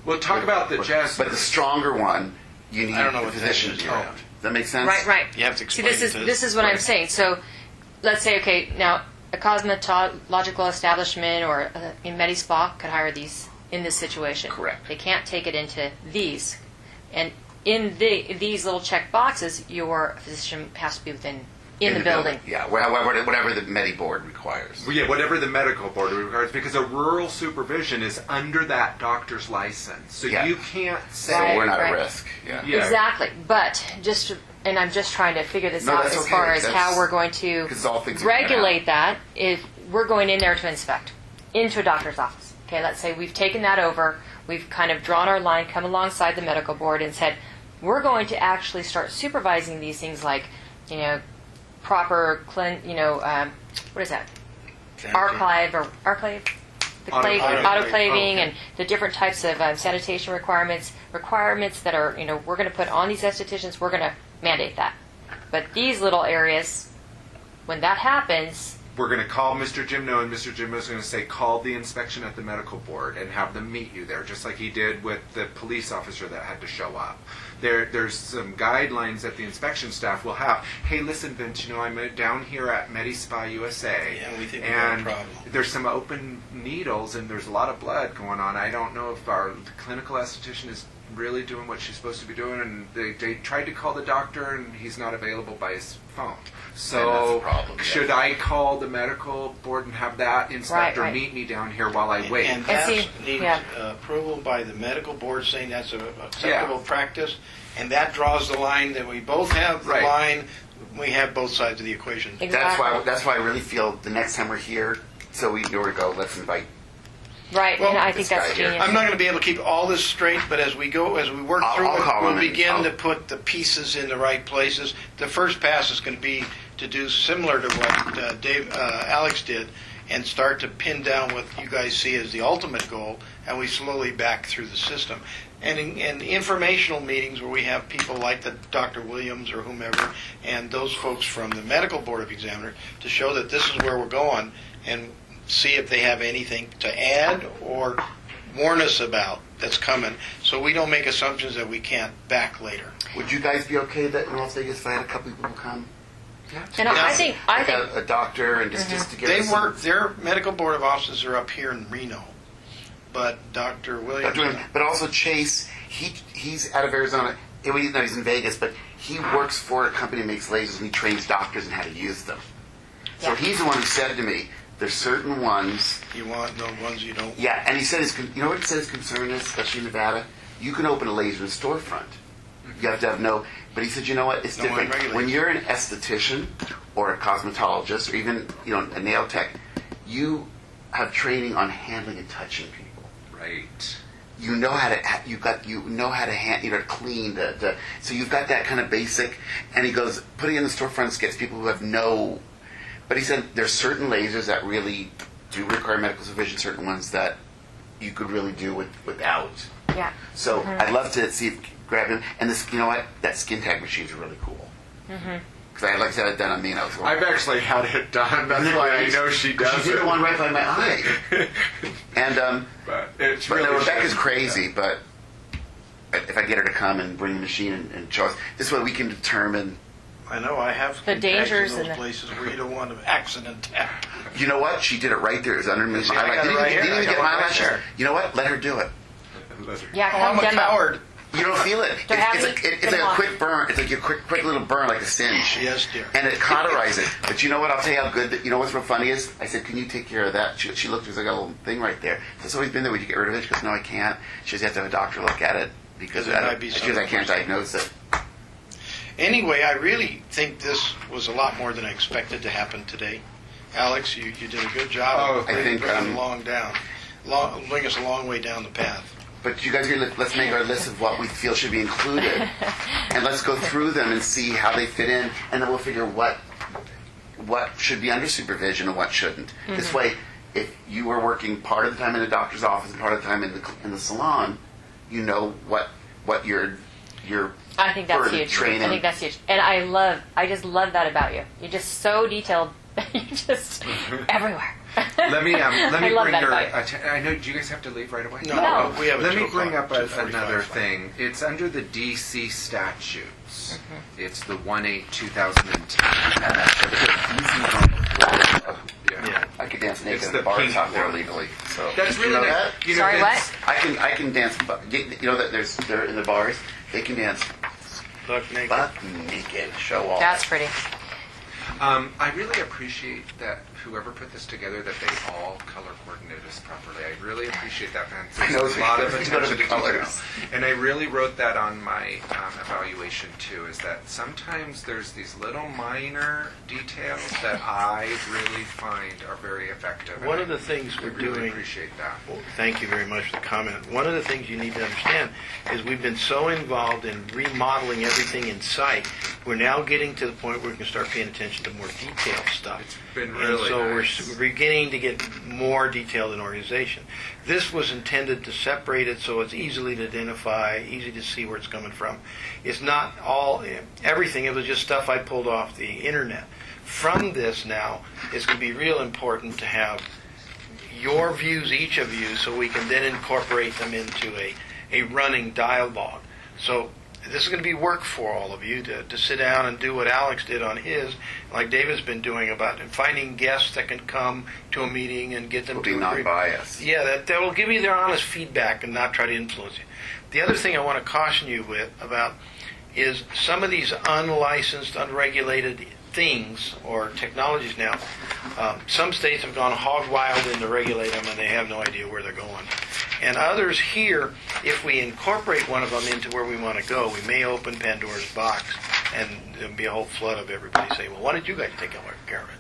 Well, talk about the jazz. But the stronger one, you need I don't know the what that physician to is. be around. Does that make sense? Right, right. You have to See, explain this is what I'm saying. So, let's say, okay, now a cosmetological establishment or a med spa could hire these in this situation. Correct. They can't take it into these, and in these little check boxes, your physician has to be in the building. Yeah, whatever the Medi board requires. Well, yeah, whatever the medical board requires, because a rural supervision is under that doctor's license, so Yeah. you can't say. So we're not Right. at risk. Yeah. Yeah. Exactly, but and I'm just trying to figure this No, out that's as okay. far as That's- how we're going to 'cause it's all things we're gonna regulate that. If we're going in there to inspect into a doctor's office, okay, let's say we've taken that over, we've kind of drawn our line, come alongside the medical board, and said we're going to actually start supervising these things like, proper what is that? Archive or archive. The autoclaving and the different types of sanitation requirements that are, we're going to put on these estheticians, we're going to mandate that. But these little areas, when that happens, We're going to call Mr. Jimno, and Mr. Jimno is going to say, call the inspection at the medical board and have them meet you there, just like he did with the police officer that had to show up. There's some guidelines that the inspection staff will have. Hey, listen, Vince, I'm down here at MediSpa USA, Yeah, we think we've got a and problem. there's some open needles and there's a lot of blood going on. I don't know if our clinical esthetician is really doing what she's supposed to be doing, and they tried to call the doctor and he's not available by his phone. So that's a problem, yeah. should I call the medical board and have that inspector Right. meet me down here while I wait? And that see, needs yeah. approval by the medical board saying that's a acceptable practice, and that draws the line that we both have the Right. line. We have both sides of the equation. exactly. That's why I really feel the next time we're here, so we know where to go. Let's invite. Right, Well, and I think this that's guy here. genius. I'm not going to be able to keep all this straight, but as we work I'll through call it, we'll him and begin I'll- to put the pieces in the right places. The first pass is going to be to do similar to what Alex did, and start to pin down what you guys see as the ultimate goal, and we slowly back through the system. And in informational meetings where we have people like the Dr. Williams or whomever, and those folks from the Medical Board of Examiners, to show that this is where we're going, and see if they have anything to add or warn us about that's coming, so we don't make assumptions that we can't back later. Would you guys be okay that in Las Vegas if I had a couple people come? And I think Like a doctor and just to give They us some- work, their medical board of officers are up here in Reno, but Dr. Williams, But also Chase, he's out of Arizona. He's in Vegas, but he works for a company that makes lasers and he trains doctors on how to use them. So Yeah. he's the one who said to me, there's certain ones. you want the ones you don't. Yeah, and he said you know what he said his concern is, especially in Nevada? You can open a laser in a storefront. You have to have but he said, you know what, it's No different. unregulated. When you're an esthetician or a cosmetologist or even a nail tech, you have training on handling and touching people. Right. You know how to clean so you've got that kind of basic. And he goes, putting in the storefronts gets people who have no. But he said there's certain lasers that really do require medical supervision, certain ones that you could really do without. yeah. So I'd love to grab him. And this, you know what? That skin tag machine's really cool. Because like I said, I'd done on me, and I was going. I've actually had it done. That's why I know she does She did it. the one right by my eye. And But it's but really Rebecca's shit. crazy. But if I get her to come and bring the machine and show us, this way we can determine I know, I have The contacts dangers in and those the- places where you don't want an accident to happen. You know what? She did it right there. It was underneath See, my I got eyelash. it Didn't right even, here. didn't even I get got my one right eyelashes. there. You know what? Let her do it. Yeah, Oh, come I'm a demo. coward. You don't feel it. So have It's me like, it's come like a on. quick burn. It's like a quick little burn, like a singe. Yes, dear. And it cauterizes it. But you know what? I'll tell you how good. You know what's real funny is? I said, "Can you take care of that?" She looked. There's like a little thing right there. So it's always been there. Would you get rid of it? She goes, "No, I can't." She says, "You have to have a doctor look at it because There might be she goes, I can't diagnose it." Anyway, I really think this was a lot more than I expected to happen today. Alex, you did a good job of I think, bringing bring us a long way down the path. But you guys, let's make our list of what we feel should be included, and let's go through them and see how they fit in, and then we'll figure what should be under supervision and what shouldn't. This way, if you were working part of the time in a doctor's office and part of the time in the salon, you know what your I think that's further huge. training. I think that's huge. And I just love that about you. You're just so detailed. You're just everywhere. Let me I love bring that your. about you. I know. Do you guys have to leave right away? No. We have a Let me 2 bring o'clock, up 2:45 another flight. thing. It's under the DC statutes. Mm-hmm. It's the 1/8/2010. Yeah. I could dance naked It's in the the bars pink out there one. legally. So That's you really know nice. that? You know, Sorry, Vince, what? I can dance. You know that they're in the bars. They can dance Buck naked. butt naked, show off. That's pretty. I really appreciate that whoever put this together, that they all color coordinated this properly. I really appreciate that, man. I know, There's a lot of it's because attention of to the detail. colors. And I really wrote that on my evaluation too, is that sometimes there's these little minor details that I really find are very effective. One And of the things I we're really doing. appreciate that. Well, thank you very much for the comment. One of the things you need to understand is we've been so involved in remodeling everything in sight, we're now getting to the point where we can start paying attention to more detailed stuff. It's been And really so nice. we're beginning to get more detailed in organization. This was intended to separate it so it's easily to identify, easy to see where it's coming from. It's not everything, it was just stuff I pulled off the internet. From this now, it's going to be real important to have your views, each of you, so we can then incorporate them into a running dialogue. So this is going to be work for all of you to sit down and do what Alex did on his, like David's been doing about finding guests that can come to a meeting and get them Will to be agree. non-biased. Yeah, that will give you their honest feedback and not try to influence you. The other thing I want to caution you about is some of these unlicensed, unregulated things or technologies now. Some states have gone hog wild in to regulate them and they have no idea where they're going. And others here, if we incorporate one of them into where we want to go, we may open Pandora's box and there'll be a whole flood of everybody saying, well, why did you guys take care of it?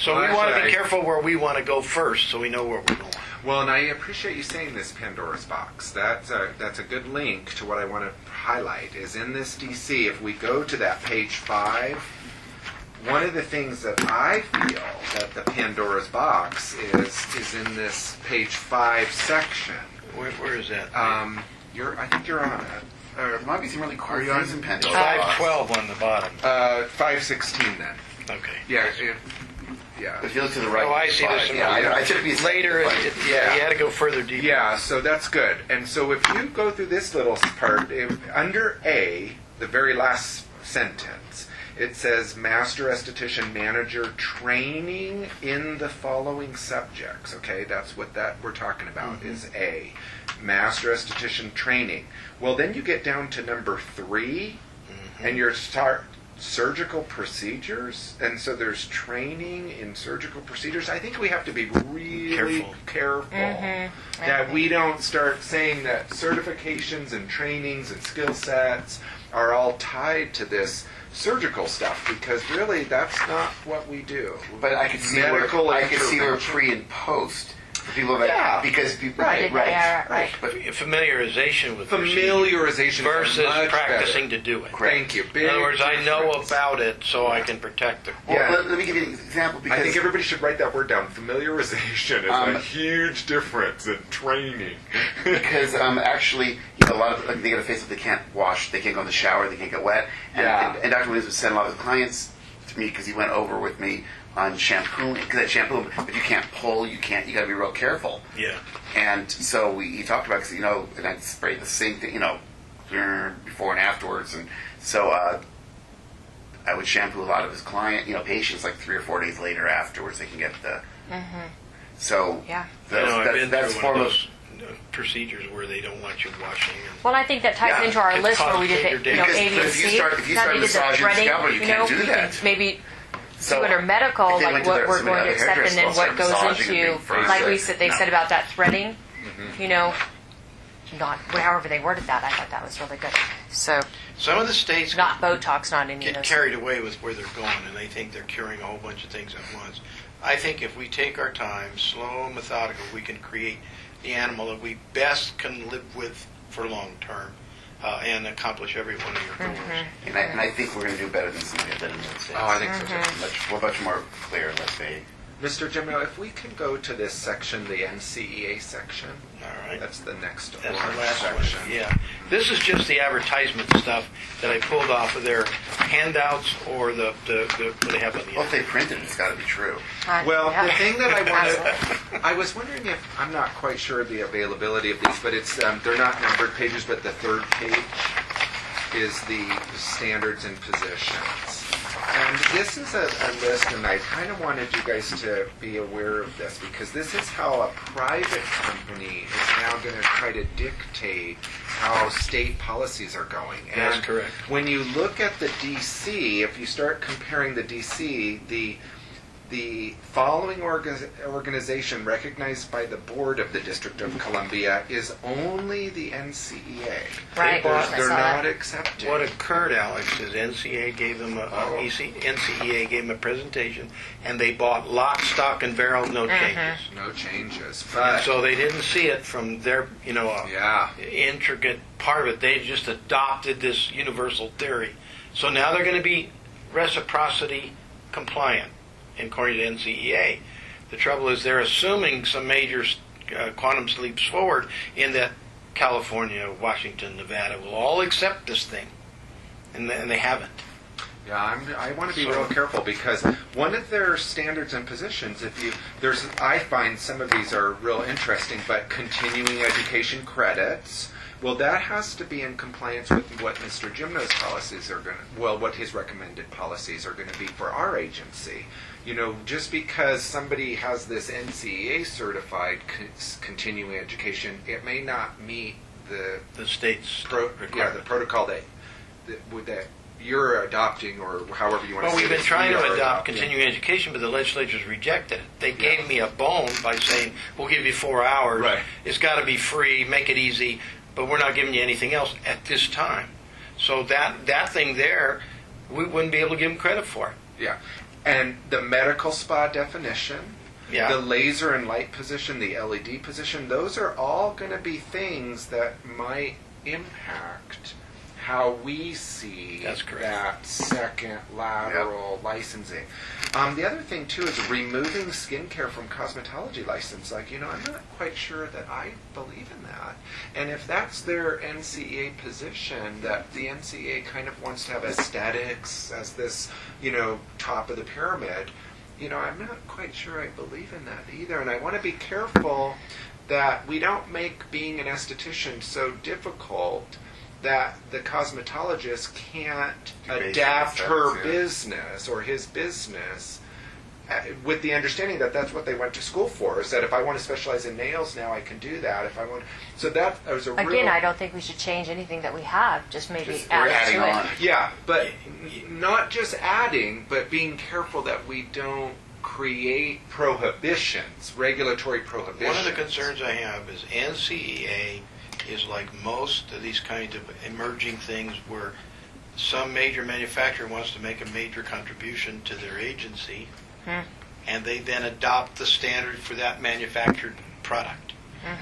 So Well, we want to actually, be careful where we want to go first so we know where we're going. Well, and I appreciate you saying this Pandora's box. That's a good link to what I want to highlight. Is in this DC, if we go to that page 5, one of the things that I feel that the Pandora's box is in this page 5 section. Where is that? I think you're on it. There might be some really cool Are you on- things in Pandora. 512 on the bottom. 516 then. Okay. Yeah. Yeah. If you look to the right, Oh, I see. There's some I should be later. You had to go further deeper. Yeah, so that's good. And so if you go through this little part, under A, the very last sentence, it says Master Esthetician Manager training in the following subjects. Okay, that's what we're talking about is A. Master Esthetician training. Well, then you get down to number 3, and you're surgical procedures, and so there's training in surgical procedures. I think we have to be really careful that we don't start saying that certifications and trainings and skill sets are all tied to this surgical stuff, because really that's not what we do. But I could see Medical where intervention. pre and post. People that Yeah. because people Right. Right. But Familiarization with Familiarization versus is much practicing better. to do it. Thank you. In other words, I know difference. about it so I can protect the. well, Yeah. let me give you an example because I think everybody should write that word down. Familiarization is a huge difference in training. because actually, a lot of they get a face up, they can't wash, they can't go in the shower, they can't get wet. And Dr. Williams would send a lot of clients to me because he went over with me on shampoo, because that shampoo, but you can't pull, you got to be real careful. Yeah. And so he talked about, because, and I'd spray the same thing, before and afterwards. And so I would shampoo a lot of his patients like 3 or 4 days later afterwards. They can get the. So Yeah. I've been that's through form one of. of those procedures where they don't want you washing. Well, I think that ties Yeah, into our it list where we did causes the, major A, B, But and if you C. start Now they did the massaging threading, scalp, you can't do you that. can maybe So do it or medical, if they like went to what their- we're somebody going to at the accept, and hairdresser, then they'll what start goes massaging into, and being like first. they No. said about that threading, not, however they worded that, I thought that was really good. So, Some of the states not Botox, not any of get those. carried away with where they're going, and they think they're curing a whole bunch of things at once. I think if we take our time, slow and methodical, we can create the animal that we best can live with for long term and accomplish every one of your goals. And I think we're going to do better than some of the other states. Oh, I think so too. We're much more clear, less vague. Mr. Jimmo, if we can go to this section, the NCEA section. All right. That's the next That's the orange last section. one. Yeah. This is just the advertisement stuff that I pulled off of their handouts or the what they have on the Well, if they printed it, it's got to be true. Well, Yeah. the thing that I Absolutely. wanted, I was wondering if, I'm not quite sure of the availability of these, but it's, they're not numbered pages, but the third page is the standards and positions. And this is a list, and I kind of wanted you guys to be aware of this, because this is how a private company is now going to try to dictate how state policies are going. That's And correct. when you look at the DC, if you start comparing the DC, the following organization recognized by the board of the District of Columbia is only the NCEA. Right, I They're saw not that. accepted. What occurred, Alex, is NCEA gave them NCEA gave them a presentation, and they bought lock, stock, and barrel, no changes. No changes. And But so they didn't see it from their, yeah. intricate part of it. They just adopted this universal theory. So now they're going to be reciprocity compliant, according to NCEA. The trouble is they're assuming some major quantum leaps forward in that California, Washington, Nevada will all accept this thing, and they haven't. Yeah, I want to be real careful, because one of their standards and positions, I find some of these are real interesting, but continuing education credits, well, that has to be in compliance with what Mr. Jimno's policies are going to, what his recommended policies are going to be for our agency. Just because somebody has this NCEA certified continuing education, it may not meet the state's the protocol that you're adopting, or however you want to Well, say we've been this, trying we to are adopt adopting. continuing education, but the legislature's rejected it. They gave me a bone by saying, we'll give you 4 hours. Right. It's got to be free, make it easy, but we're not giving you anything else at this time. So that thing there, we wouldn't be able to give them credit for. Yeah. And the medical spa definition, Yeah. the laser and light position, the LED position, those are all going to be things that might impact how we see That's correct. that second lateral licensing. The other thing, too, is removing skincare from cosmetology license. I'm not quite sure that I believe in that. And if that's their NCEA position, that the NCEA kind of wants to have aesthetics as this, top of the pyramid, I'm not quite sure I believe in that either. And I want to be careful that we don't make being an esthetician so difficult that the cosmetologist can't adapt her business or his business with the understanding that that's what they went to school for, is that if I want to specialize in nails now, I can do that. If I want, so that was a real... Again, I don't think we should change anything that we have, just maybe Just add adding to on. it. Yeah, but not just adding, but being careful that we don't create prohibitions, regulatory prohibitions. One of the concerns I have is NCEA is like most of these kinds of emerging things where some major manufacturer wants to make a major contribution to their agency, and they then adopt the standard for that manufactured product.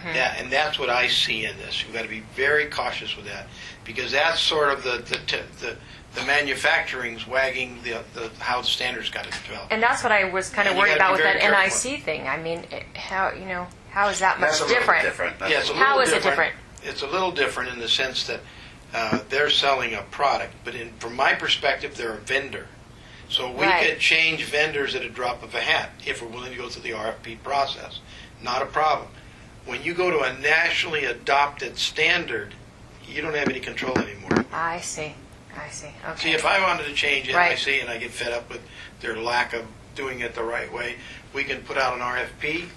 And that's what I see in this. You've got to be very cautious with that, because that's sort of the manufacturing's wagging the how the standards got to develop. And that's what I was kind of And you worried gotta about be with very that careful. NIC thing. I mean, how is that much That's a little different? different. That's Yeah, it's a How little is it different? It's a little different in the sense that they're selling a product, but from my perspective, they're a vendor. So we Right. could change vendors at a drop of a hat if we're willing to go through the RFP process. Not a problem. When you go to a nationally adopted standard, you don't have any control anymore. I see. I see. See, Okay. if I wanted to change Right. NIC and I get fed up with their lack of doing it the right way, we can put out an RFP,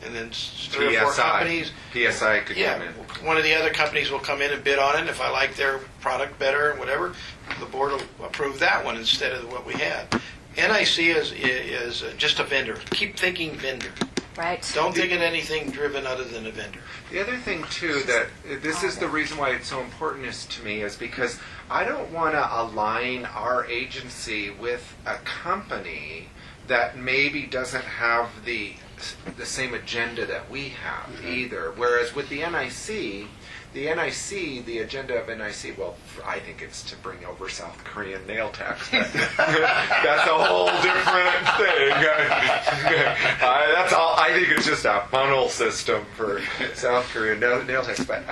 and then 3 or 4 companies. PSI could Yeah, come in. one of the other companies will come in and bid on it. And if I like their product better and whatever, the board will approve that one instead of what we had. NIC is just a vendor. Keep thinking vendor. Right. Don't think of anything driven other than a vendor. The other thing too, that this is the reason why it's so important is to me, is because I don't want to align our agency with a company that maybe doesn't have the same agenda that we have either. Whereas with the NIC, the agenda of NIC, well, I think it's to bring over South Korean nail techs. But that's a whole different thing. That's all. I think it's just a funnel system for South Korean nail techs. But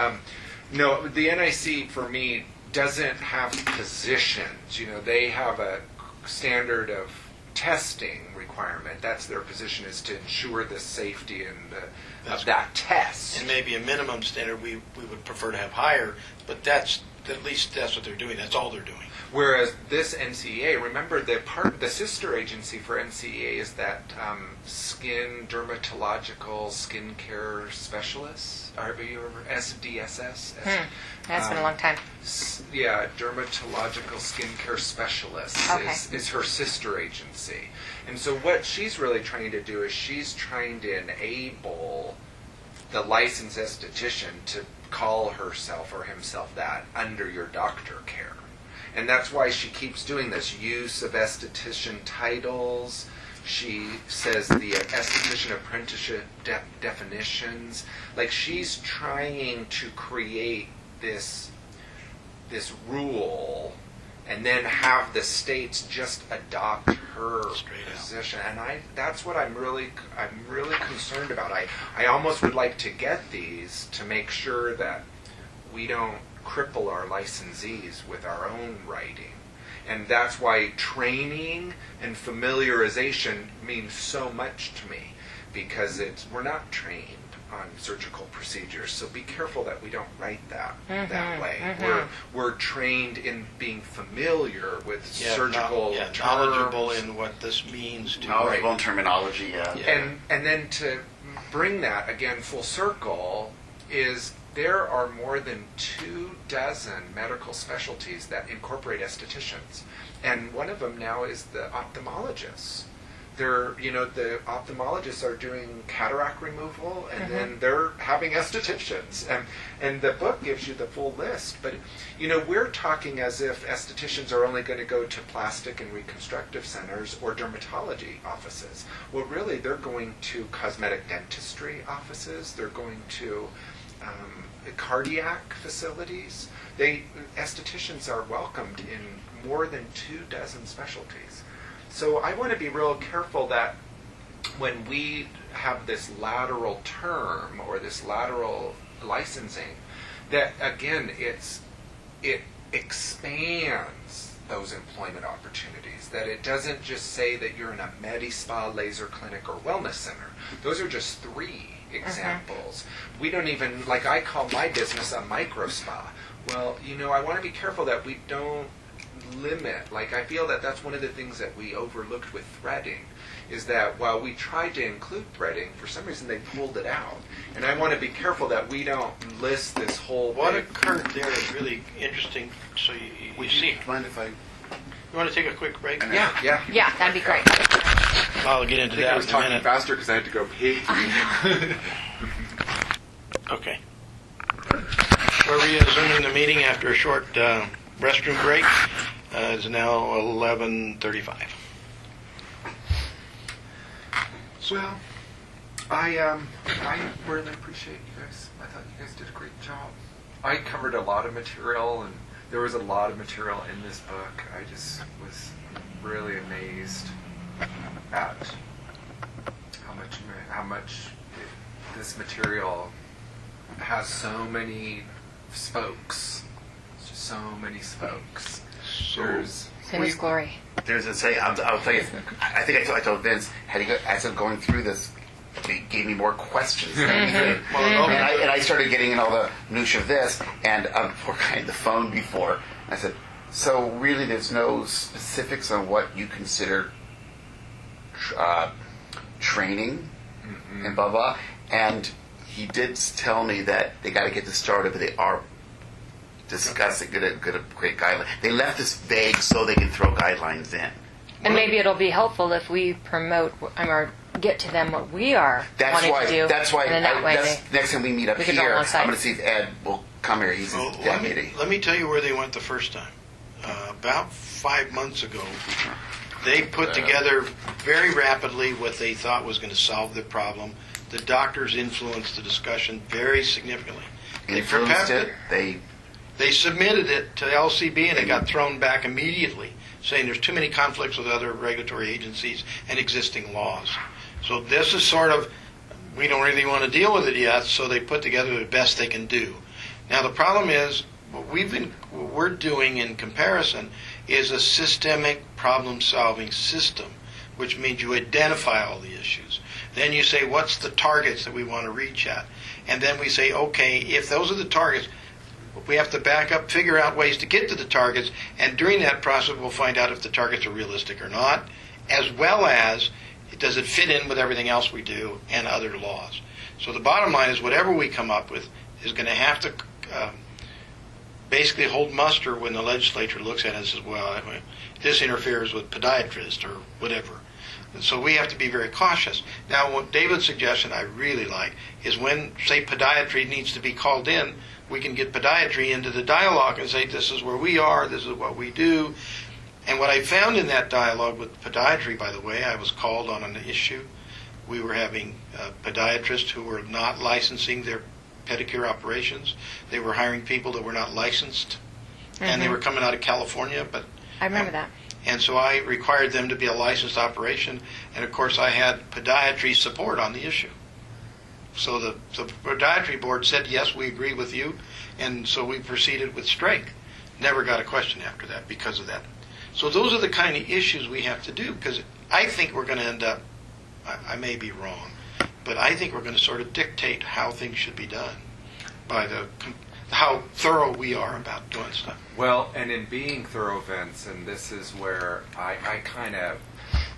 no, the NIC for me doesn't have positions. They have a standard of testing requirement. That's their position, is to ensure the safety and of that test. And maybe a minimum standard we would prefer to have higher, but at least that's what they're doing. That's all they're doing. Whereas this NCEA, remember the sister agency for NCEA is that dermatological skincare specialists. Are you ever SDSS? That's been a long time. Yeah, dermatological skincare specialists Okay. is her sister agency. And so what she's really trying to do is she's trying to enable the licensed esthetician to call herself or himself that under your doctor care. And that's why she keeps doing this use of esthetician titles. She says the esthetician apprenticeship definitions. Like, she's trying to create this rule and then have the states just adopt her position. And that's what I'm really concerned about. I almost would like to get these to make sure that we don't cripple our licensees with our own writing. And that's why training and familiarization means so much to me, because we're not trained on surgical procedures, so be careful that we don't write that way. We're trained in being familiar with surgical terms. Knowledgeable in what this means to knowledgeable in terminology. And then to bring that again full circle is there are more than 24 medical specialties that incorporate estheticians, and one of them now is the ophthalmologists. The ophthalmologists are doing cataract removal, and then they're having estheticians. And the book gives you the full list. But, we're talking as if estheticians are only going to go to plastic and reconstructive centers or dermatology offices. Well, really, they're going to cosmetic dentistry offices. They're going to cardiac facilities. Estheticians are welcomed in more than 24 specialties. So I want to be real careful that when we have this lateral term or this lateral licensing, that again it expands those employment opportunities, that it doesn't just say that you're in a med-spa, laser clinic, or wellness center. Those are just 3 examples. We don't even, like, I call my business a micro spa. Well, I want to be careful that we don't limit. Like, I feel that that's one of the things that we overlooked with threading, is that while we tried to include threading, for some reason they pulled it out. And I want to be careful that we don't list this whole what big... occurred there is really interesting. So you see. Mind if I? You want to take a quick break? Yeah. Yeah, that'd be great. I'll get into that I was in a talking minute. faster because I had to go pee. Okay. We're resuming the meeting after a short restroom break. It's now 11:35. Well, I really appreciate you guys. I thought you guys did a great job. I covered a lot of material, and there was a lot of material in this book. I just was really amazed at how much this material has so many spokes. Just so many spokes. There's In His glory. There's a say. I'll tell you. I think I told Vince. As I'm going through this, it gave me more questions. Than anything. And I started getting in all the minutia of this, and poor guy on the phone before. I said, So really, there's no specifics on what you consider training and blah blah. And he did tell me that they got to get this started, but they are discussing good a great guideline. They left this vague so they can throw guidelines in. And maybe it'll be helpful if we promote or get to them what we are wanting to do. That's why. And then that way Next time we meet up we can draw here, I'm alongside. going to see if Ed will come here. He's Well, his deputy. let me tell you where they went the first time. About 5 months ago, they put together very rapidly what they thought was going to solve the problem. The doctors influenced the discussion very significantly. They Influenced prepared it. They submitted it to LCB and it got thrown back immediately, saying there's too many conflicts with other regulatory agencies and existing laws. So this is sort of, we don't really want to deal with it yet, so they put together the best they can do. Now the problem is, what we're doing in comparison is a systemic problem-solving system, which means you identify all the issues. Then you say, what's the targets that we want to reach at? And then we say, okay, if those are the targets, we have to back up, figure out ways to get to the targets, and during that process we'll find out if the targets are realistic or not, as well as does it fit in with everything else we do and other laws. So the bottom line is whatever we come up with is going to have to basically hold muster when the legislature looks at it and says, well, this interferes with podiatrists or whatever. And so we have to be very cautious. Now, what David's suggestion I really like is when, say, podiatry needs to be called in, we can get podiatry into the dialogue and say, this is where we are, this is what we do. And what I found in that dialogue with podiatry, by the way, I was called on an issue. We were having podiatrists who were not licensing their pedicure operations. They were hiring people that were not licensed, and they were coming out of California. But I remember that. And so I required them to be a licensed operation, and of course I had podiatry support on the issue. So the podiatry board said, yes, we agree with you, and so we proceeded with strength. Never got a question after that because of that. So those are the kind of issues we have to do, because I think we're going to end up, I may be wrong, but I think we're going to sort of dictate how things should be done by how thorough we are about doing stuff. Well, and in being thorough, Vince, and this is where I kind of,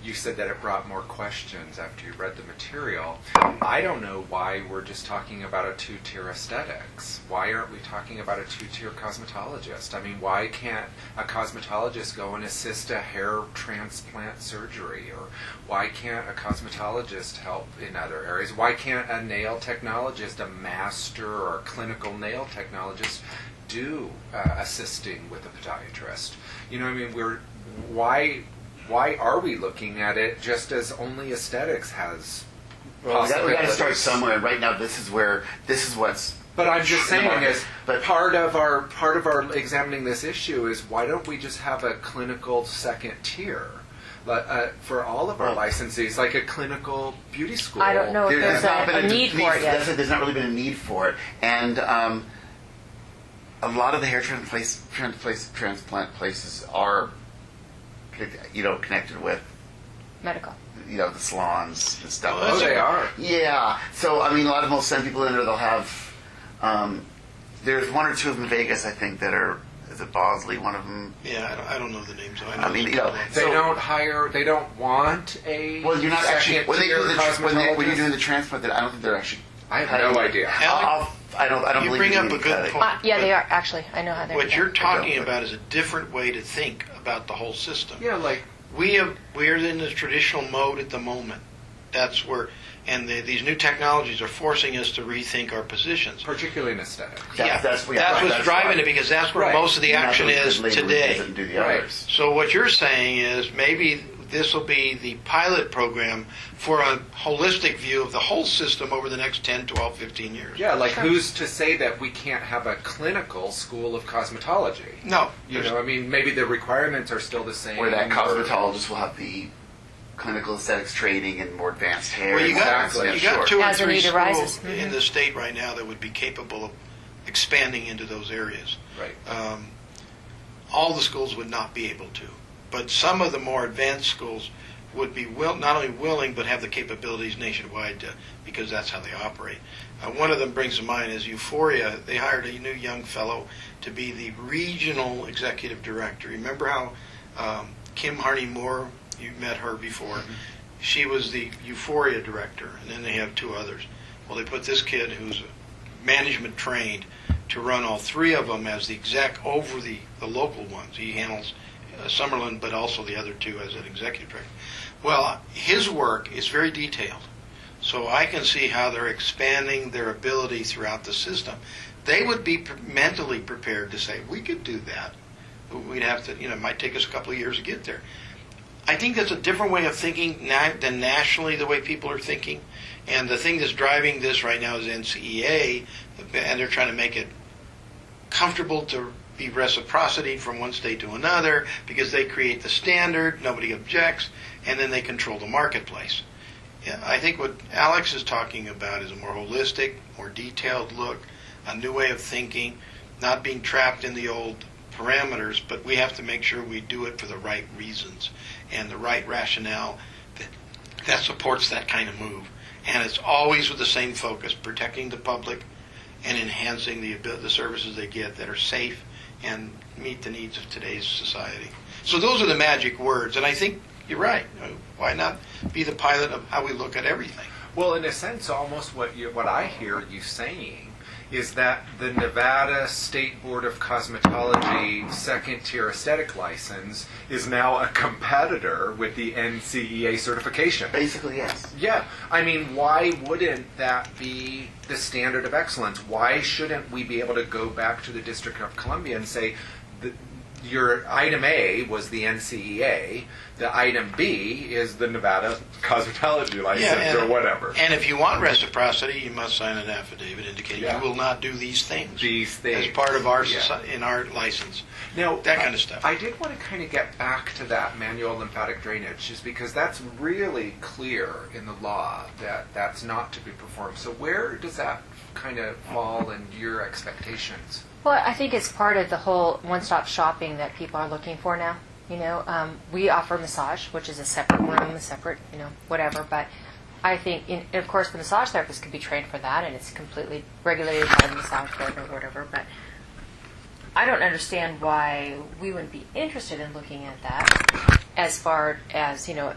you said that it brought more questions after you read the material. I don't know why we're just talking about a two-tier aesthetics. Why aren't we talking about a two-tier cosmetologist? I mean, why can't a cosmetologist go and assist a hair transplant surgery? Or why can't a cosmetologist help in other areas? Why can't a nail technologist, a master or a clinical nail technologist, do assisting with a podiatrist? You know, I mean, why are we looking at it just as only aesthetics has possibilities? We got to start somewhere. Right now, this is what's. But I'm just saying, is But- part of our examining this issue is why don't we just have a clinical second tier for all of our licensees, like a clinical beauty school? I don't know if there's a need for it yet. There's not really been a need for it, and a lot of the hair transplant places are, connected with, Medical. the salons and stuff. Oh, they are. Yeah. So I mean, a lot of them will send people in, or they'll have. There's one or two of them in Vegas, I think, that are. Is it Bosley? One of them. Yeah, I don't know the names. I mean, They don't want a Well, you're not actually second when they tier do when cosmetologist? you're doing the transplant. I don't think they're actually. I have no idea. I don't You believe bring you up need a good to- point. Yeah, they are, actually. I know how they're What you're talking don't. about is a different way to think about the whole system. Yeah, like We're in the traditional mode at the moment. That's where, and these new technologies are forcing us to rethink our positions. particularly in aesthetics. That's what's right. driving it, because that's where Right. most of the You're not action gonna is labor today. doesn't do the Right. others. So what you're saying is maybe this will be the pilot program for a holistic view of the whole system over the next 10, 12, 15 years. Yeah, like who's to say that we can't have a clinical school of cosmetology? No. You know, I mean, maybe the requirements are still the same. Where that or- cosmetologist will have the clinical aesthetics training and more advanced hair. Well, you got Exactly. you got 2 or As the 3 need schools arises. in the state right now that would be capable of expanding into those areas. Right. All the schools would not be able to, but some of the more advanced schools would be not only willing but have the capabilities nationwide because that's how they operate. One of them brings to mind is Euphoria. They hired a new young fellow to be the regional executive director. Remember how Kim Harney Moore, you met her before, she was the Euphoria director, and then they have two others. Well, they put this kid who's management trained to run all three of them as the exec over the local ones. He handles Summerlin, but also the other two as an executive director. Well, his work is very detailed, so I can see how they're expanding their ability throughout the system. They would be mentally prepared to say, we could do that. We'd have to, it might take us a couple of years to get there. I think that's a different way of thinking than nationally the way people are thinking. And the thing that's driving this right now is NCEA, and they're trying to make it comfortable to be reciprocity from one state to another because they create the standard, nobody objects, and then they control the marketplace. Yeah, I think what Alex is talking about is a more holistic, more detailed look, a new way of thinking, not being trapped in the old parameters, but we have to make sure we do it for the right reasons and the right rationale that supports that kind of move. And it's always with the same focus, protecting the public and enhancing the services they get that are safe and meet the needs of today's society. So those are the magic words, and I think you're right. Why not be the pilot of how we look at everything? Well, in a sense, almost what I hear you saying is that the Nevada State Board of Cosmetology second-tier aesthetic license is now a competitor with the NCEA certification. Basically, yes. Yeah. I mean, why wouldn't that be the standard of excellence? Why shouldn't we be able to go back to the District of Columbia and say, your item A was the NCEA, the item B is the Nevada Cosmetology license or whatever. And if you want reciprocity, you must sign an affidavit indicating you will not do these things. As part of our in our license. Now, that kind of stuff. I did want to kind of get back to that manual lymphatic drainage, just because that's really clear in the law that that's not to be performed. So where does that kind of fall in your expectations? Well, I think it's part of the whole one-stop shopping that people are looking for now. We offer massage, which is a separate room, a separate, whatever. But I think, of course, the massage therapist could be trained for that, and it's completely regulated by the massage board or whatever. But I don't understand why we wouldn't be interested in looking at that as far as, a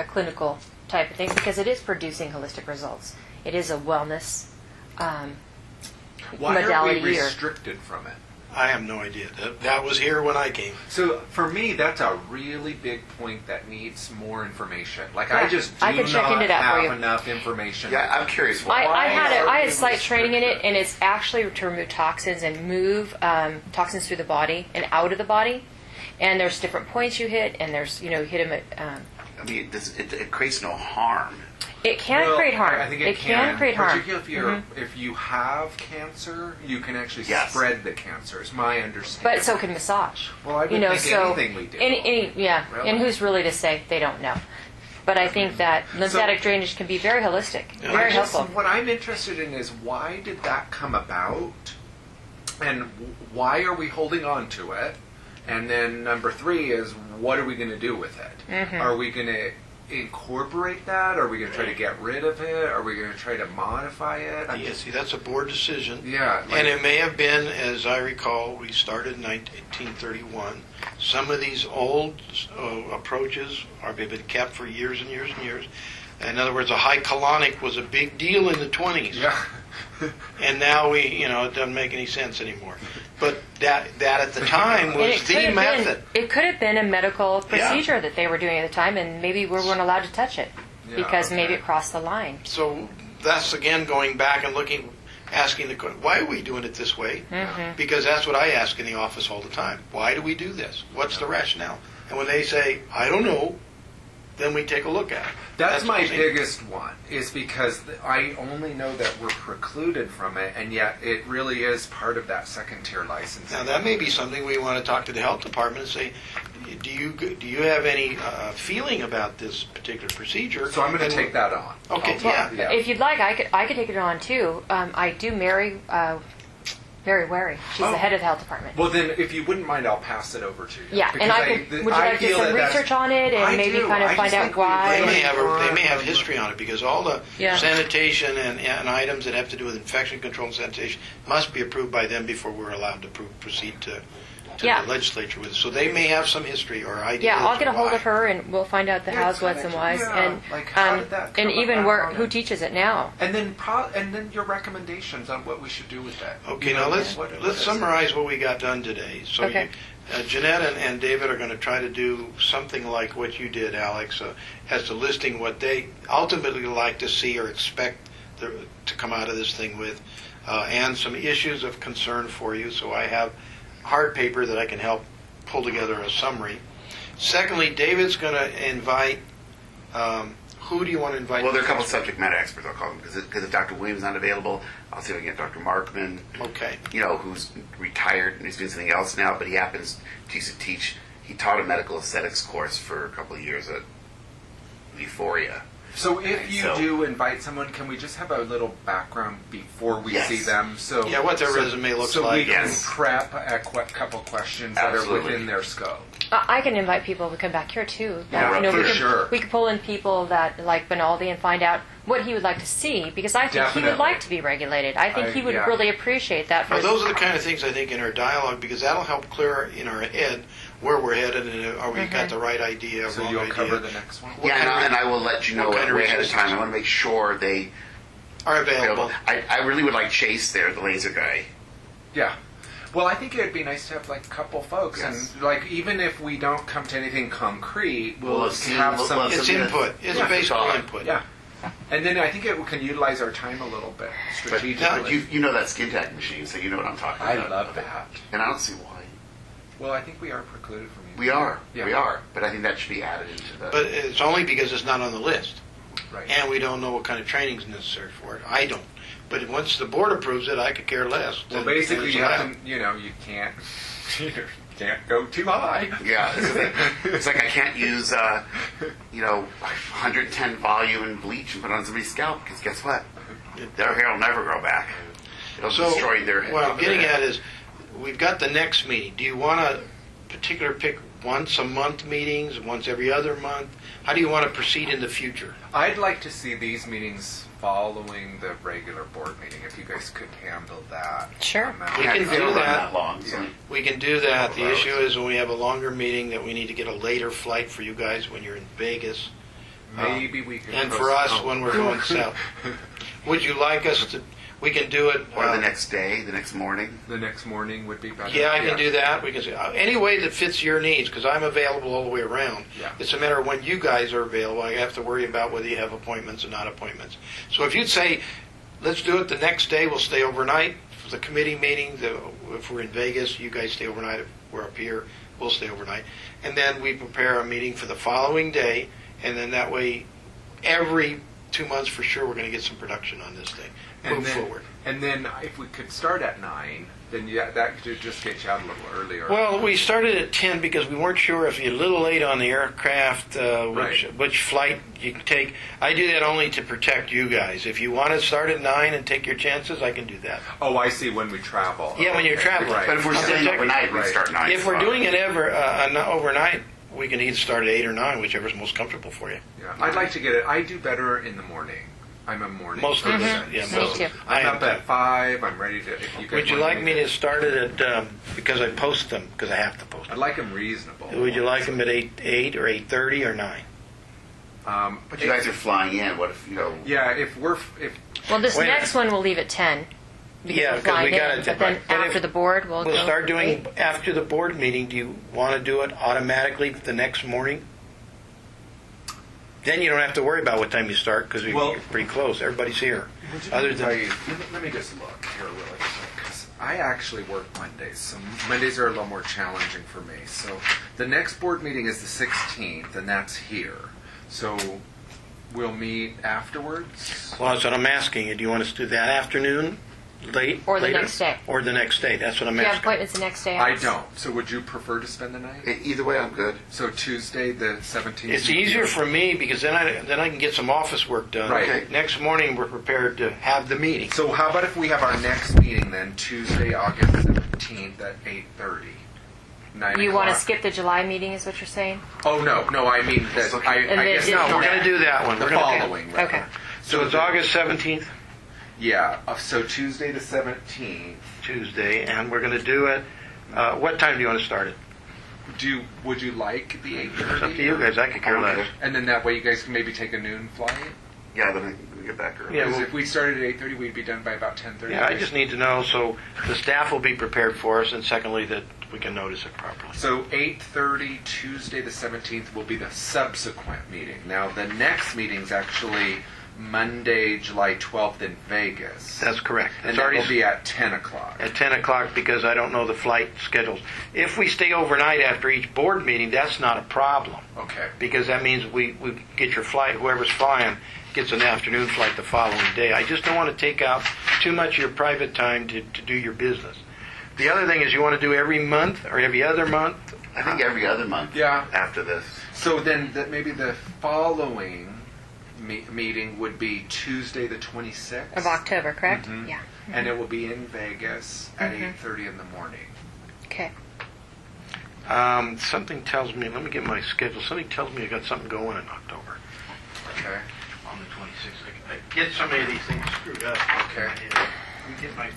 clinical type of thing, because it is producing holistic results. It is a wellness Why modality are we here. restricted from it? I have no idea. That was here when I came. So for me, that's a really big point that needs more information. Like Yeah, I just do I can check not into that for have you. enough information. Yeah, I'm curious. I had slight training in it, and it's actually to remove toxins and move toxins through the body and out of the body. And there's different points you hit, and there's hit them at. It creates no harm. It can create harm. I think it can create harm. Particularly if you have cancer, you can actually Yes. spread the cancer. Is my understanding. But so can massage. Well, I would think anything we do. Really? And who's really to say they don't know? But I think that lymphatic drainage can be very holistic, very helpful. What I'm interested in is why did that come about, and why are we holding on to it? And then number 3 is what are we going to do with it? Are we going to incorporate that? Are we going to try to get rid of it? Are we going to try to modify it? See, that's a board decision. Yeah. And it may have been, as I recall, we started in 1931. Some of these old approaches have been kept for years and years and years. In other words, a high colonic was a big deal in the 20s. Yeah. And now it doesn't make any sense anymore. But that at the time was the method. It could have been a medical procedure that they were doing at the time, and maybe we weren't allowed to touch it because maybe it crossed the line. So that's, again, going back and asking the question, why are we doing it this way? Because that's what I ask in the office all the time. Why do we do this? What's the rationale? And when they say, I don't know, then we take a look at it. That's my biggest one, is because I only know that we're precluded from it, and yet it really is part of that second-tier license. Now, that may be something we want to talk to the health department and say, do you have any feeling about this particular procedure? So I'm going to take that on. Okay, If you'd like, I could take it on too. I do marry very wary. She's the head of the health department. Well, then, if you wouldn't mind, I'll pass it over to you. Yeah, Because and I could, would you like to do some research on it and maybe kind of find out why? They may have history on it because all the Yeah. sanitation and items that have to do with infection control and sanitation must be approved by them before we're allowed to proceed to Yeah. the legislature with it. So they may have some history or ideas. Yeah, I'll get a hold why. of her and we'll find out the hows, whats, and whys, and like, how did that come and even about? who teaches it now. And then, your recommendations on what we should do with that. Okay, You now know, let's what is it? summarize what we got done today. So Okay. Jeanette and David are going to try to do something like what you did, Alex, as to listing what they ultimately like to see or expect to come out of this thing with, and some issues of concern for you. So I have hard paper that I can help pull together a summary. Secondly, David's going to invite. Who do you want to invite? Well, there are a couple of subject matter experts, I'll call them, because if Dr. Williams is not available, I'll see if I can get Dr. Markman, Okay. Who's retired and he's doing something else now, but he happens to used to teach. He taught a medical aesthetics course for a couple of years at Euphoria. So if you So- do invite someone, can we just have a little background before we Yes. see them? So Yeah, what their resume looks so like. we can Yes. prep a couple questions that are Absolutely. within their scope. I can invite people to come back here too. Yeah, we for can, sure. We could pull in people that like Benaldi and find out what he would like to see because I think he Definitely. would like to be regulated. I think he would yeah. really appreciate that. For Well, those are the kind of things I think in our dialogue because that'll help clear in our head where we're headed and are we got the right idea, So wrong you'll idea. cover the next one? Yeah, and I will let you know what kind of way ahead of time. resources? I want to make sure they Are available. I really would like Chase there, the laser guy. Yeah. Well, I think it'd be nice to have like a couple folks, Yes. and like even if we don't come to anything concrete, we'll We'll see- have we'll- some. we'll It's see. input. It's Yeah. basically Thought. input. Yeah. And then I think it can utilize our time a little bit But strategically. you know that skin tech machine, so you know what I'm talking I about. love that. And I don't see why. Well, I think we are precluded from using We are. Yeah. We are. But I think that should be added into the... But it's only because it's not on the list. Right. And we don't know what kind of training is necessary for it. I don't. But once the board approves it, I could care less. Well, Then basically, it's you allowed. have to, you can't, you can't go too high. Yeah, it's like I can't use, 110 volume and bleach and put it on somebody's scalp, because guess what? Their hair will never grow back. It'll So, destroy their hair. what I'm getting at is, we've got the next meeting. Do you want to pick once a month meetings, once every other month? How do you want to proceed in the future? I'd like to see these meetings following the regular board meeting, if you guys could handle that. Sure. amount. We Yeah, can 'cause they do don't run that. long, so- Yeah. We can do that. The issue is when we have a longer meeting that we need to get a later flight for you guys when you're in Vegas. Maybe we could. And for us postpone. when we're going south. Would you like us to, we can do it. Or the next day, the next morning. The next morning would be better. Yeah, I can do that. We can say, any way that fits your needs, because I'm available all the way around. Yeah. It's a matter of when you guys are available. I have to worry about whether you have appointments or not appointments. So if you'd say, let's do it the next day, we'll stay overnight. For the committee meeting, if we're in Vegas, you guys stay overnight. If we're up here, we'll stay overnight. And then we prepare a meeting for the following day, and then that way, every 2 months for sure, we're going to get some production on this thing. Move forward. And then if we could start at 9, then that could just get you out a little earlier. Well, we started at 10 because we weren't sure if you're a little late on the aircraft, Right. which flight you can take. I do that only to protect you guys. If you want to start at 9 and take your chances, I can do that. Oh, I see. When we travel. Yeah, when you're traveling. Right. But if we're I'll staying protect you. overnight, we Right. start 9. If we're doing it overnight, we can either start at 8 or 9, whichever's most comfortable for you. Yeah, I'd like to get it. I do better in the morning. I'm a morning Most of us, person. yeah, Me most. too. I I'm am up at 5. I'm ready to. If you guys Would you want like me to start it at, because I post them, because I have to post I'd them. like them reasonable. Would you like them at 8 or 8:30 or 9? But you guys are flying in. What if, Yeah, if Well, this Wait a next one we'll leave at 10. Because Yeah, we're 'cause we flying gotta- in, but then but if- after the board, we'll We'll go start doing, 8. after the board meeting, do you want to do it automatically the next morning? Then you don't have to worry about what time you start, because Well- you're pretty close, everybody's here. Other than, let me just look here really quick, 'cause I actually work Mondays, so Mondays are a little more challenging for me. So the next board meeting is the 16th, and that's here. So we'll meet afterwards. well, that's what I'm asking you, do you want us to do that afternoon? late? Or the later? next day. Or the next day, that's what I'm Do you have asking. appointments the next day? I Alex? don't. So would you prefer to spend the night? Either way, I'm good. So Tuesday the 17th. It's easier for me because then I can get some office work done. Right. Okay. Next morning, we're prepared to have the meeting. So how about if we have our next meeting then, Tuesday, August 17th at 8:30? 9 You want to o'clock? skip the July meeting, is what you're saying? Oh, no, I mean that, Okay. I And then guess it- No, we're going to do that one. the We're gonna- following, rather. Okay. So it's August 17th, Yeah, so Tuesday the 17th. Tuesday, and we're going to do it. What time do you want to start it? Would you like the 8:30? It's up to you guys. I could care less. And then that way you guys can maybe take a noon flight? Yeah, then we get back early. Yeah, Because well- if we started at 8:30, we'd be done by about 10:30. Yeah, I just need to know so the staff will be prepared for us, and secondly, that we can notice it properly. So 8:30, Tuesday the 17th will be the subsequent meeting. Now, the next meeting's actually Monday, July 12th in Vegas. That's correct. And It's that already will be at 10 o'clock. at 10 o'clock because I don't know the flight schedules. If we stay overnight after each board meeting, that's not a problem Okay. because that means we get your flight, whoever's flying gets an afternoon flight the following day. I just don't want to take out too much of your private time to do your business. The other thing is you want to do every month or every other month. I think every other month. Yeah. After this. So then maybe the following meeting would be Tuesday the 26th. Of October, correct? Mhm. Yeah. And it will be in Vegas at Mhm. 8:30 in the morning. Okay. Something tells me, let me get my schedule. Something tells me I got something going in October Okay. on the 26th. I get so many of these things screwed up. Okay. Let me get my.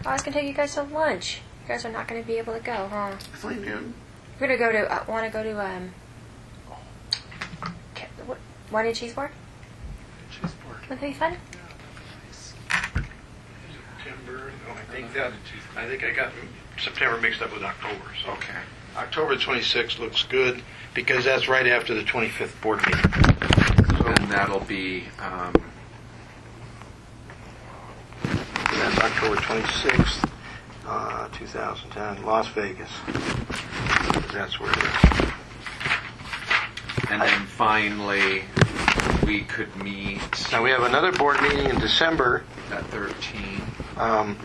I was going to take you guys to lunch. You guys are not going to be able to go, huh? It's only noon. We're going to go to, want to go to, wine and cheese board? Cheese board. Would that be fun? September. No, I think I got September mixed up with October. So Okay. October 26th looks good because that's right after the 25th board meeting. And that'll be, That's October 26th, 2010, Las Vegas. That's where it is. and then finally, we could meet Now we have another board meeting in December, at 13. and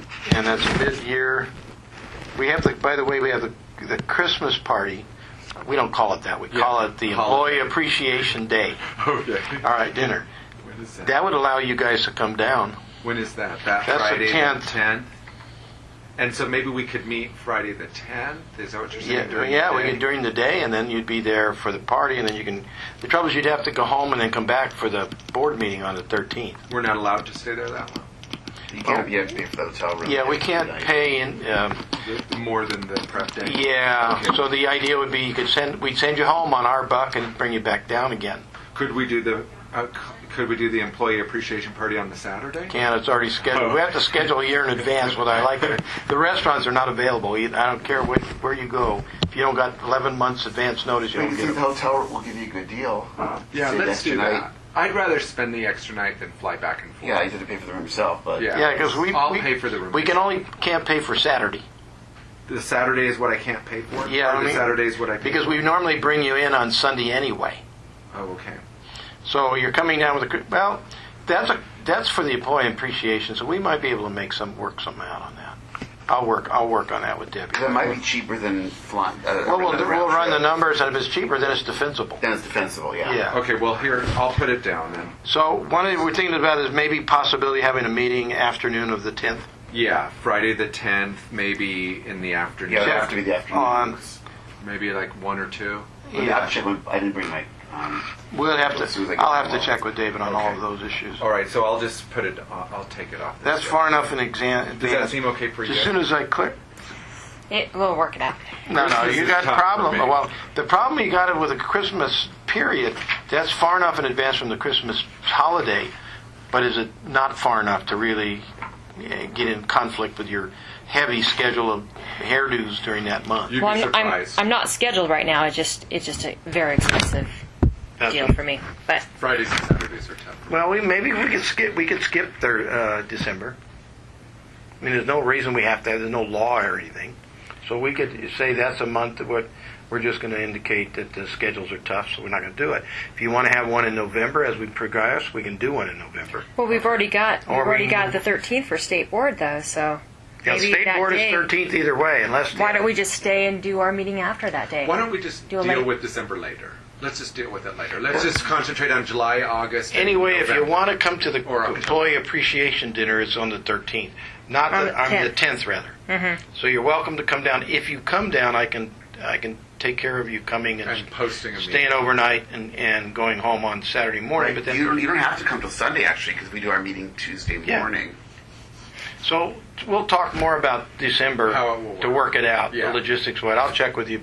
that's mid-year. We have by the way, we have the Christmas party. We don't call it that. We call it the Employee Appreciation Day. Okay. All right, dinner. When is that? That would allow you guys to come down. When is that? That's the Friday 10th. 10th? And so maybe we could meet Friday the 10th? Is that what you're saying? Yeah, during yeah, the we day? could during the day, and then you'd be there for the party, and then you can. The trouble is, you'd have to go home and then come back for the board meeting on the 13th. We're not allowed to stay there that long? You can't. You have to pay for the hotel room. Yeah, we can't pay in. More than the prep day? Yeah, Okay. so the idea would be we'd send you home on our buck and bring you back down again. Could we do the employee appreciation party on the Saturday? It's already scheduled. We have to schedule a year in advance. What I like, the restaurants are not available. I don't care where you go. If you don't got 11 months advance notice, you We don't can see get the them. hotel room will give you a good deal. Yeah, Stay let's extra do night. that. I'd rather spend the extra night than fly back and forth. Yeah, you have to pay for the room yourself, but Yeah, because I'll pay for the room. we can't pay for Saturday. The Saturday is what I can't pay for? Yeah, Or I the mean, Saturday is what I pay Because for? we normally bring you in on Sunday anyway. Oh, okay. So you're coming down with that's for the employee appreciation. So we might be able to make something out on that. I'll work on that with Debbie. that might be cheaper than flying. Well, we'll run the numbers, and if it's cheaper, then it's defensible. Then it's defensible. Yeah. Yeah. Okay, well, here, I'll put it down then. So one thing we're thinking about is maybe possibility having a meeting afternoon of the 10th. Yeah, Friday the 10th, maybe in the afternoon. Yeah, it'll have to be the afternoon. Maybe like 1 or 2. I have to check I didn't bring my. We'll have As soon as I to. get I'll have home. to check with David on all Okay. of those issues. All right, so I'll just put it, I'll take it off. this That's schedule. far enough in exam. Does that seem okay for you? As soon as I click. We'll work it out. No, Christmas you is got tough problem. for me. Well, the problem you got it with the Christmas period. That's far enough in advance from the Christmas holiday, but is it not far enough to really get in conflict with your heavy schedule of hairdos during that month? You'd Well, be I'm surprised. not scheduled right now. It's just a very expensive That's deal what- for me. But Fridays and Saturdays are tough. Well, maybe we could skip December. I mean, there's no reason we have to. There's no law or anything. So we could say that's a month. we're just going to indicate that the schedules are tough, so we're not going to do it. If you want to have one in November as we progress, we can do one in November. Well, we've already got Or we- the 13th for state board though, so Yeah, maybe state that board day. is 13th either way, unless Why don't we just stay and do our meeting after that day? Why don't we just Do a deal late- with December later? Let's just deal with it later. Let's just concentrate on July, August. and Anyway, if you November. want to come to the Or October. employee appreciation dinner, it's on the 13th, not On the, the on the 10th. 10th rather. Mhm. So you're welcome to come down. If you come down, I can take care of you coming and, And posting a staying meeting. overnight and going home on Saturday morning. But then you don't have to come till Sunday, actually, because we do our meeting Tuesday Yeah. morning. So we'll talk more about December How it will to work. work it out, Yeah. the logistics. What I'll check with you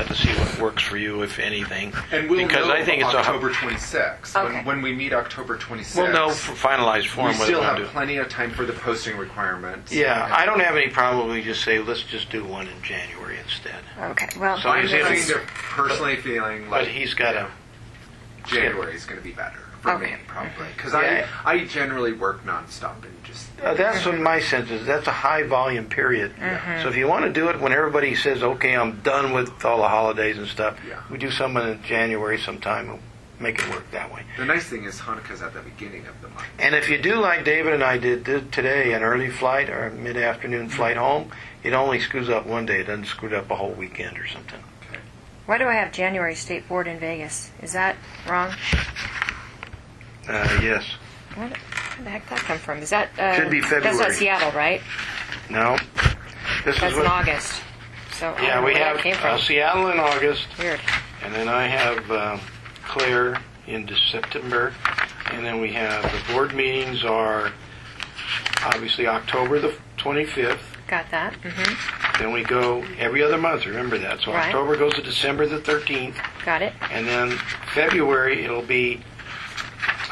to see what works for you, if anything. And we'll because know I think it's October 26th. Okay. When we meet October 26th. we'll know for finalized form we whether still we'll have do it. plenty of time for the posting requirements. Yeah, And- I don't have any problem. We just say let's just do one in January instead. Okay. Well, So I'm he's in- kind of personally feeling like But he's got to. January is going to be better for me, Okay. probably. Because Yeah. I generally work nonstop and just. That's what my sense is. That's a high volume period. So if you want to do it when everybody says, "Okay, I'm done with all the holidays and stuff," Yeah. we do something in January sometime. And make it work that way. The nice thing is Hanukkah's at the beginning of the month. And if you do like David and I did today, an early flight or a mid-afternoon flight home, it only screws up one day. It doesn't screw up a whole weekend or something. why do I have January state board in Vegas? Is that wrong? Yes. Where the heck did that come from? Is that Should be That's February. not Seattle, right? No. This That's is in what. August. So I don't Yeah, know we where have that came from. Seattle in August, Weird. and then I have Claire in September, and then we have the board meetings are obviously October the 25th. Got that. Mm-hmm. Then we go every other month. Remember that. So Right. October goes to December the 13th, Got it. and then February it'll be,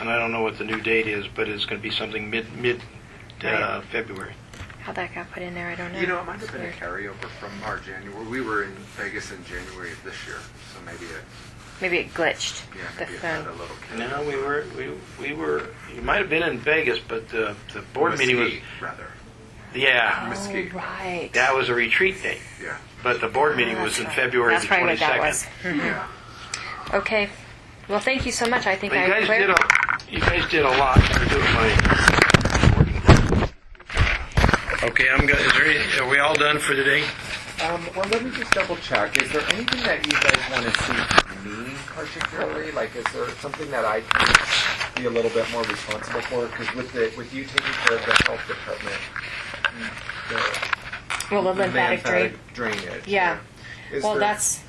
and I don't know what the new date is, but it's going to be something mid Right. February. How that got put in there, I don't know. You know, it might have been a Weird. carryover from our January. We were in Vegas in January of this year, so maybe it, Maybe it glitched. yeah, the maybe it had a phone. little. No, we were. You might have been in Vegas, but the board meeting was. Mesquite, rather. Yeah, Mesquite. Oh, right. that was a retreat date. Yeah. But the board meeting was That's in right. February That's the probably 22nd. what that was. Mhm. Yeah. Okay. Well, thank you so much. I think But I you guys did a lot for doing my. Okay, I'm good. Are we all done for today? Well, let me just double check. Is there anything that you guys want to see from me particularly? Like, is there something that I can be a little bit more responsible for? Because with you taking care of the health department, Well, the lymphatic drain. drainage. Yeah. Is Well, there, that's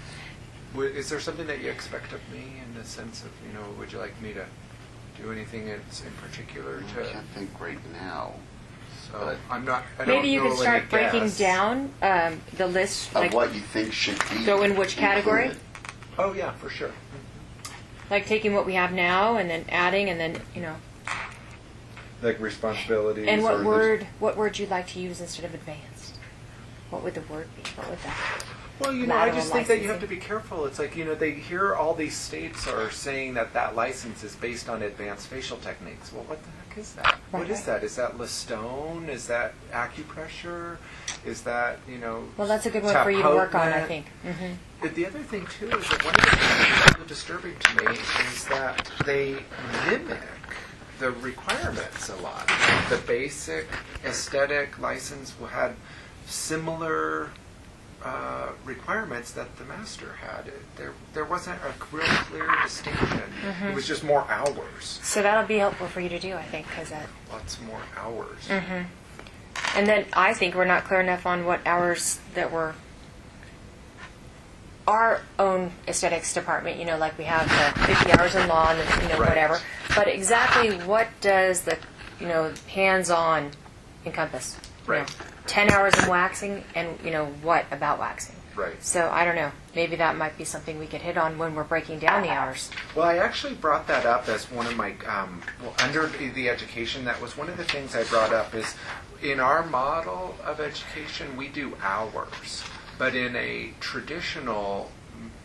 Is there something that you expect of me in the sense of, would you like me to do anything in particular I to? can't think right now So I'm not. I maybe don't you know could start any breaking guess. down the list, of like what you think should be. So in which category? included. Oh yeah, for sure. like taking what we have now and then adding and then Like responsibilities. and or what word you'd like to use instead of advanced? What would the word be? What would that? Well, I lateral just think that you have licensing. to be careful. It's like, they hear all these states are saying that license is based on advanced facial techniques. Well, what the heck is that? Right, What is right. that? Is that Listone? Is that acupressure? Is that, Well, that's a good one for you to work on, I Tapotement? think. Mm-hmm. But the other thing, too, is that one of the things that's really disturbing to me is that they mimic the requirements a lot. The basic aesthetic license had similar requirements that the master had. There wasn't a real clear distinction. It was just more hours. So that'll be helpful for you to do, I think, because that. Lots more hours. Mm-hmm. And then I think we're not clear enough on what hours that were our own aesthetics department, like we have the 50 hours in law and, Right. whatever. But exactly what does the, hands-on encompass? Right. 10 hours in waxing and, what about waxing? Right. So I don't know. Maybe that might be something we could hit on when we're breaking down the hours. Well, I actually brought that up as one of my, under the education, that was one of the things I brought up is in our model of education, we do hours. But in a traditional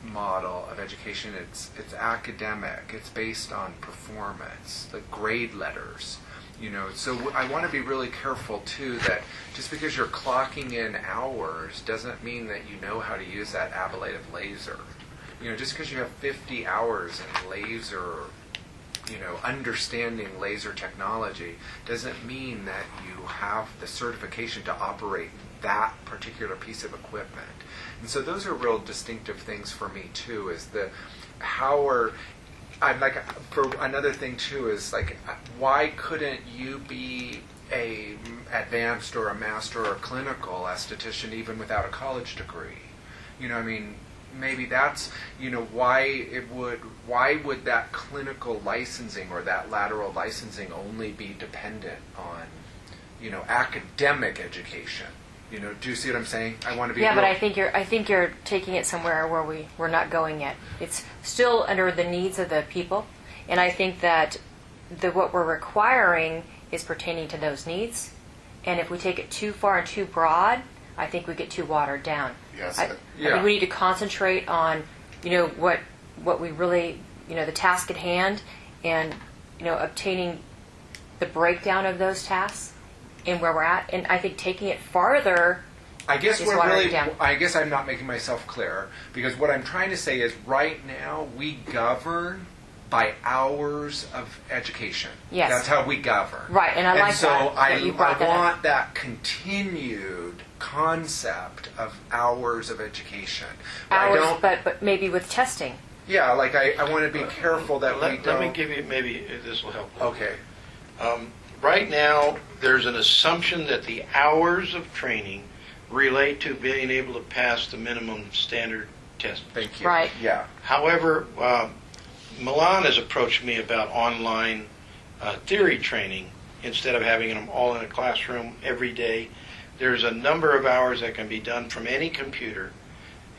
model of education, it's academic. It's based on performance, the grade letters. So I want to be really careful too that just because you're clocking in hours doesn't mean that you know how to use that ablative laser. Just because you have 50 hours in laser, understanding laser technology doesn't mean that you have the certification to operate that particular piece of equipment. And so those are real distinctive things for me too, is I'm like, for another thing too is like, why couldn't you be a advanced or a master or clinical esthetician even without a college degree? Maybe that's, why would that clinical licensing or that lateral licensing only be dependent on, academic education? Do you see what I'm saying? I want to be. Yeah, but I think you're taking it somewhere where we're not going yet. It's still under the needs of the people, and I think that what we're requiring is pertaining to those needs. And if we take it too far and too broad, I think we get too watered down. Yes. I think we need to concentrate on, what we really, the task at hand, and obtaining the breakdown of those tasks and where we're at. And I think taking it farther. I guess I'm not making myself clear, because what I'm trying to say is right now we govern by hours of education. Yes. That's how we govern. Right, and I like so that. I That you want that continued concept of hours of education. Hours, but maybe with testing. Yeah, like I want to be careful that we don't. Let me give you, maybe this will help. Okay. Right now, there's an assumption that the hours of training relate to being able to pass the minimum standard test. Thank you. Right. Yeah. However, Milan has approached me about online theory training instead of having them all in a classroom every day. There's a number of hours that can be done from any computer.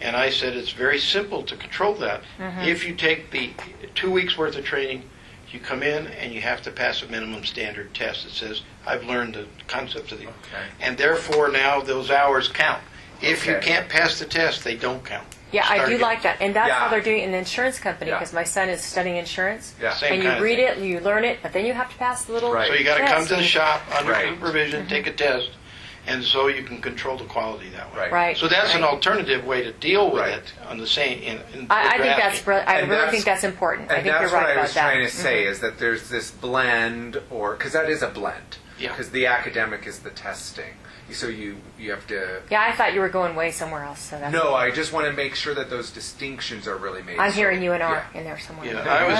And I said it's very simple to control that. Mm-hmm. If you take the 2 weeks worth of training, you come in and you have to pass a minimum standard test that says, I've learned the concepts of the... Okay. And therefore now those hours count. If you can't pass the test, they don't count. Yeah, Start I do again. like that. And that's Yeah. how they're doing it in the insurance company, Yeah. because my son is studying insurance. Yeah. Same And you kind of read thing. it, you learn it, but then you have to pass the little Right. So you got to test. come to the shop under Right. supervision, take a test, and so you can control the quality that way. Right. Right. So that's an right. alternative way to deal with Right. it on the same. I think that's I And really that's- think that's important. I And think that's you're right what I about was that. trying to say, is that there's this blend, because that is a blend. Yeah. Because the academic is the testing. So you have to... Yeah, I thought you were going way somewhere else. So that's No, I just want to make sure that those distinctions are really made. I'm so- hearing UNR Yeah. in there somewhere. Yeah, Where I are was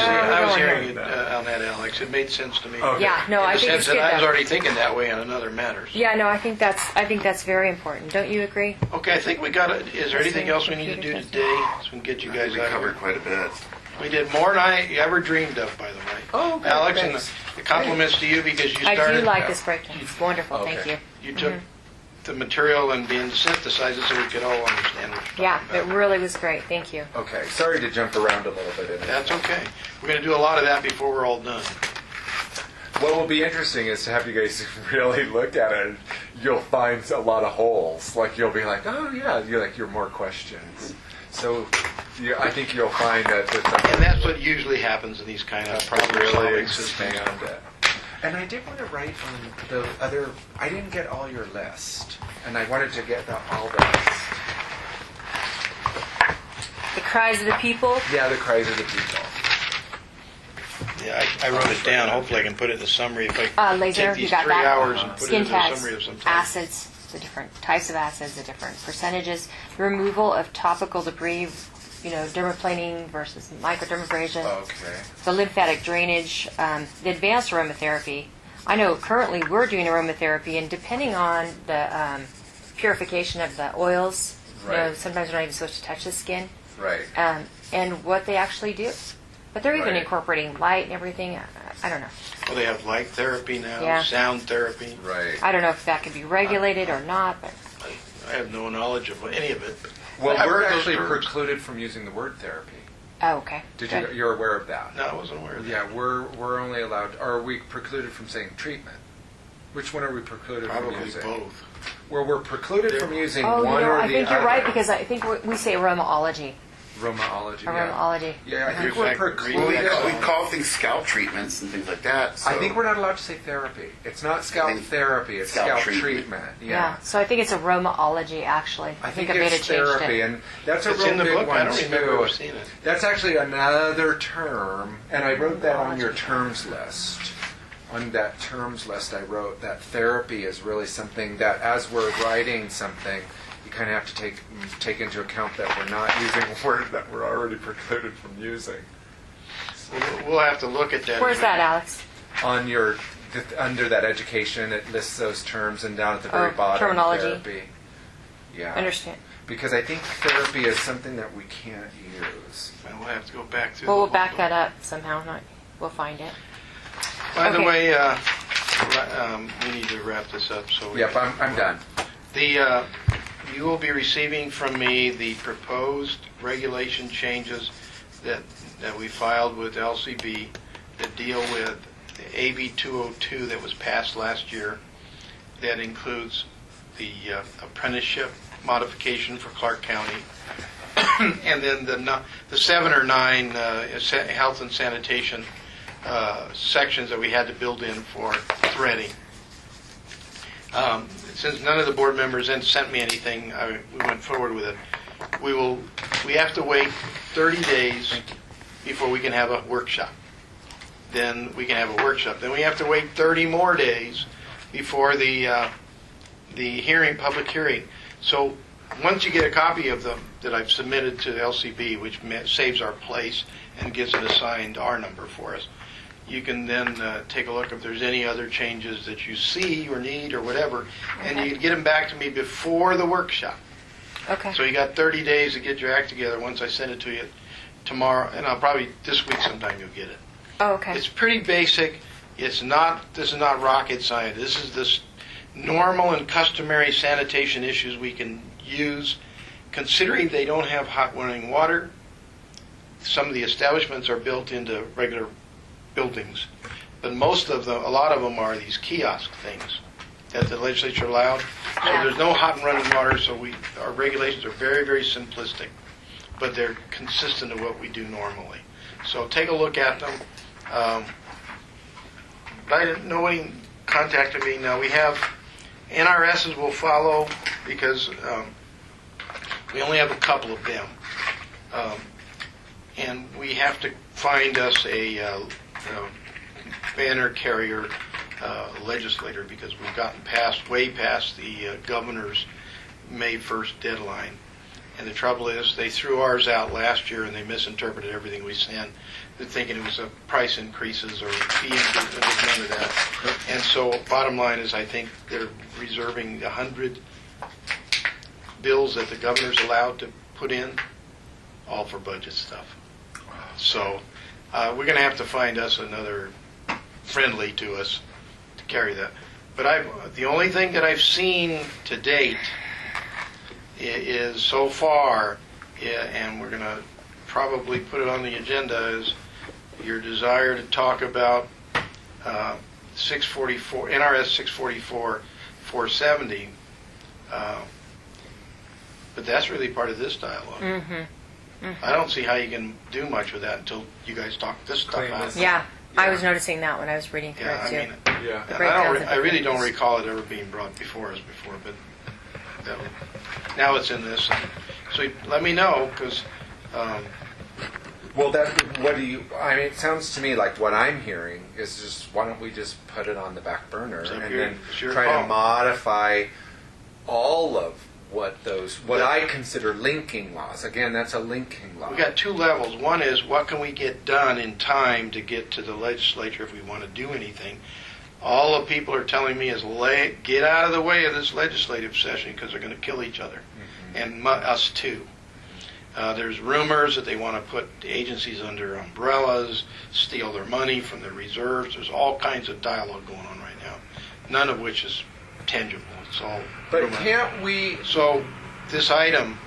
we going hearing here? it on that, Alex. It made sense to me. Okay. Yeah, no, In I the think it's sense good. that I was though. already thinking that way on another matters. Yeah, no, I think that's very important. Don't you agree? Okay, I think we got it. Is there anything else we need to do Computer today so we can get you guys We out of covered here? quite a bit. We did more than I ever dreamed of, by the way. Oh, okay, Alex, thanks. and the compliments to you because you started. I do like this breakdown. It's wonderful. Okay. Thank you. You took the material and began to synthesize it so we could all understand what you're Yeah, talking it about. really was great. Thank you. Okay, sorry to jump around a little bit in it. That's okay. We're going to do a lot of that before we're all done. What will be interesting is to have you guys really look at it. You'll find a lot of holes. Like you'll be like, oh yeah, you're more questions. So I think you'll find that And that's what usually happens in these kind of problem really solving systems. expand it. And I did want to write on the other. I didn't get all your list, and I wanted to get all the list. The cries of the people. Yeah, the cries of the people. Yeah, I wrote it down. Hopefully I can put it in the summary. If I Laser, take you these got 3 that. hours and put it Skin in a tags, summary of some type. acids, the different types of acids, the different percentages, the removal of topical debris, dermaplaning versus microdermabrasion, Okay. the lymphatic drainage, the advanced aromatherapy. I know currently we're doing aromatherapy, and depending on the purification of the oils, Right. sometimes we're not even supposed to touch the skin, Right. and what they actually do. But they're even Right. incorporating light and everything. I don't know. Well, they have light therapy now, Yeah. sound therapy. Right. I don't know if that could be regulated or not, but I have no knowledge of any of it. Well, I've we're heard those actually terms. precluded from using the word therapy. oh, okay. Did Good. you're aware of that? No, I wasn't aware of that. Yeah, we're only allowed. Or are we precluded from saying treatment? Which one are we precluded from Probably using? both. Well, we're precluded from using Oh, one or I the think other. you're right, because I think we say aromaology. Romaology. Aromaology. Yeah, I think we're Well, precluded. We call things scalp treatments and things like that. So I think we're not allowed to say therapy. It's not scalp think therapy. It's scalp scalp treatment. treatment. Yeah. So I think it's aromaology, actually. I think I may have it's changed therapy, it. and that's a It's real in the big book. one I don't remember too. ever seeing it. That's actually another term, and I wrote that on your terms list. On that terms list, I wrote that therapy is really something that, as we're writing something, you kind of have to take into account that we're not using a word that we're already precluded from using. We'll have to look at that. Where's that, Alex? On your under that education, it lists those terms, and down at the very Oh, bottom, terminology. therapy. Yeah. Understand. Because I think therapy is something that we can't use. And we'll have to go back to. Well, the we'll back whole that up somehow. We'll find it. book. By the Okay. way, we need to wrap this up. So Yep, I'm done. You will be receiving from me the proposed regulation changes that we filed with LCB that deal with the AB 202 that was passed last year. That includes the apprenticeship modification for Clark County, and then the 7 or 9 health and sanitation sections that we had to build in for threading. Since none of the board members then sent me anything, we went forward with it. We have to wait 30 days before we can have a workshop. Then we can have a workshop. Then we have to wait 30 more days before the public hearing. So once you get a copy of them that I've submitted to LCB, which saves our place and gives an assigned R number for us, you can then take a look if there's any other changes that you see or need or whatever, and you can get them back to me before the workshop. Okay. So you got 30 days to get your act together once I send it to you tomorrow, and I'll probably this week sometime you'll get it. Oh, okay. It's pretty basic. This is not rocket science. This is this normal and customary sanitation issues we can use, considering they don't have hot running water. Some of the establishments are built into regular buildings, but a lot of them are these kiosk things that the legislature allowed. So there's no hot and running water, so our regulations are very, very simplistic, but they're consistent to what we do normally. So take a look at them. Nobody contacted me. Now we have NRSs will follow because we only have a couple of them, and we have to find us a banner carrier legislator because we've gotten way past the governor's May 1st deadline. And the trouble is, they threw ours out last year and they misinterpreted everything we sent. They're thinking it was price increases or fee increases. There was none of that. And so, bottom line is, I think they're reserving 100 bills that the governor's allowed to put in, all for budget stuff. So, we're going to have to find us another friendly to us to carry that. But the only thing that I've seen to date is so far, and we're going to probably put it on the agenda, is your desire to talk about 644 NRS 644 470. But that's really part of this dialogue. Mm-hmm. Mm-hmm. I don't see how you can do much with that until you guys talk this stuff out. Yeah, I was noticing that when I was reading through Yeah, it too. I mean, Yeah. The and breakdowns of I really the don't things. recall it ever being brought before us before, but now it's in this. So let me know, because Well, I mean, it sounds to me like what I'm hearing is just, why don't we just put it on the back burner It's and your- then it's your try call. to modify all of what I consider linking laws. Again, that's a linking law. we got two levels. One is what can we get done in time to get to the legislature if we want to do anything. All the people are telling me is get out of the way of this legislative session because they're going to kill each other, and us too. There's rumors that they want to put the agencies under umbrellas, steal their money from their reserves. There's all kinds of dialogue going on right now, none of which is tangible. It's all But rumor. can't we? So this item,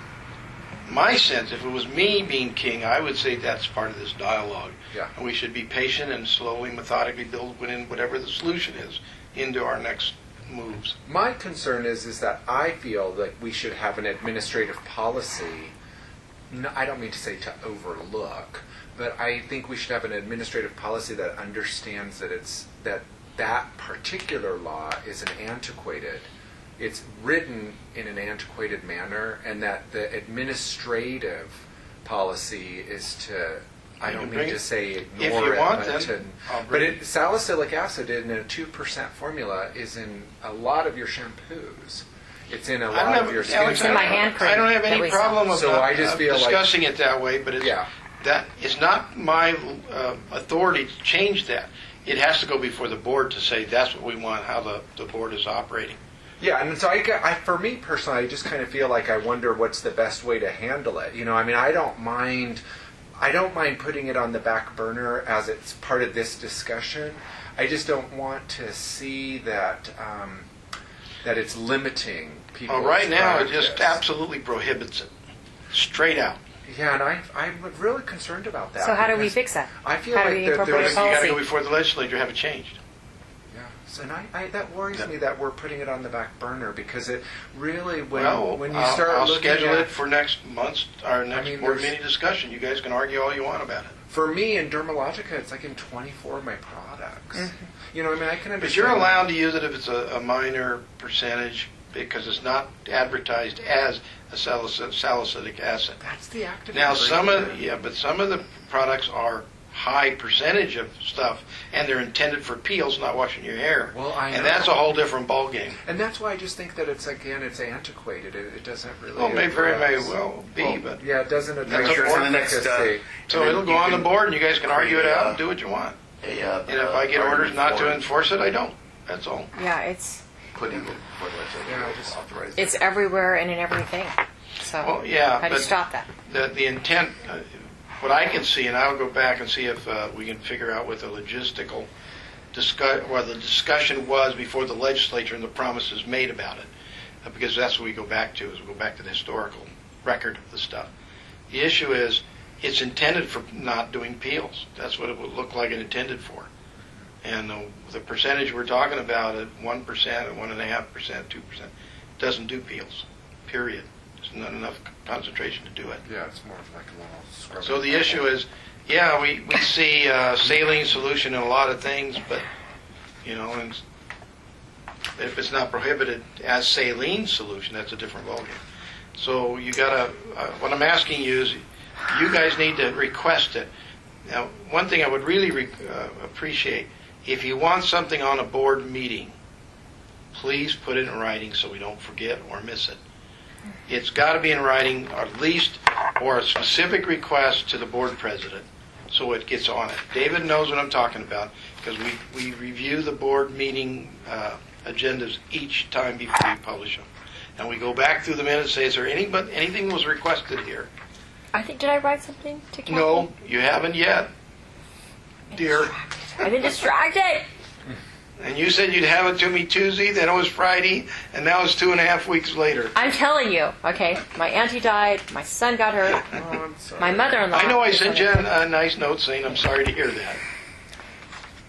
my sense, if it was me being king, I would say that's part of this dialogue. Yeah. And we should be patient and slowly, methodically build in whatever the solution is into our next moves. My concern is that I feel like we should have an administrative policy no, I don't mean to say to overlook, but I think we should have an administrative policy that understands that that particular law is it's written in an antiquated manner, and that the administrative policy is to, I don't mean to say ignore you it, want, but then I'll bring salicylic acid in a 2% formula is in a lot of your shampoos. It's in a lot of your skin. It's in my hand cream I don't have that any we sell. problem So about I just feel like- discussing it that way, but that is not my authority to change that. It has to go before the board to say that's what we want, how the board is operating. Yeah, and so for me personally, I just kind of feel like I wonder what's the best way to handle it. I mean, I don't mind putting it on the back burner as it's part of this discussion. I just don't want to see that it's limiting people. Well, right now, it just absolutely prohibits it, straight out. Yeah, and I'm really concerned about that. So how do we because fix that? I feel How do like we that incorporate there's a You got to policy? go before the legislature, have it changed. Yeah, and that worries me that we're putting it on the back burner, because it really when you I'll start looking schedule at it for next month's our next board there's- meeting discussion. You guys can argue all you want about it. For me in Dermalogica, it's like in 24 of my products. I mean, I can understand. But you're allowed to use it if it's a minor percentage because it's not advertised as a salicylic acid. That's the active Now, ingredient. some of the products are high percentage of stuff, and they're intended for peels, not washing your hair. Well, I know. And that's a whole different ballgame. And that's why I just think that it's antiquated. It doesn't really. Well, may address- well be, but yeah, it doesn't address Make sure it's on the next, efficacy. so it'll go on the board, and you guys can argue it out and do what you want. And if I get orders not to enforce it, I don't. That's all. Yeah, it's Putting it before the legislature. Yeah, I just- authorize it. it's everywhere and in everything. So Well, yeah, how do you but stop that? the intent, what I can see, and I'll go back and see if we can figure out what the logistical the discussion was before the legislature and the promises made about it, because that's what we go back to, is we go back to the historical record of the stuff. The issue is it's intended for not doing peels. That's what it would look like it intended for. And the percentage we're talking about at 1%, 1.5%, 2%, doesn't do peels, period. There's not enough concentration to do it. Yeah, it's more of like a little scrub. So the issue is, yeah, we see saline solution in a lot of things, but, and if it's not prohibited as saline solution, that's a different ballgame. So you gotta, what I'm asking you is, you guys need to request it. Now, one thing I would really appreciate, if you want something on a board meeting, please put it in writing so we don't forget or miss it. It's got to be in writing, or at least, or a specific request to the board president, so it gets on it. David knows what I'm talking about, because we review the board meeting agendas each time before we publish them. And we go back through the minutes and say, is there anything was requested here? Did I write something to Kathy? No, you haven't yet, dear. I've been distracted. And you said you'd have it to me Tuesday, then it was Friday, and now it's 2.5 weeks later. I'm telling you, okay? My auntie died. My son got hurt. Oh, I'm sorry. My mother-in-law. I know I sent you a nice note saying I'm sorry to hear that.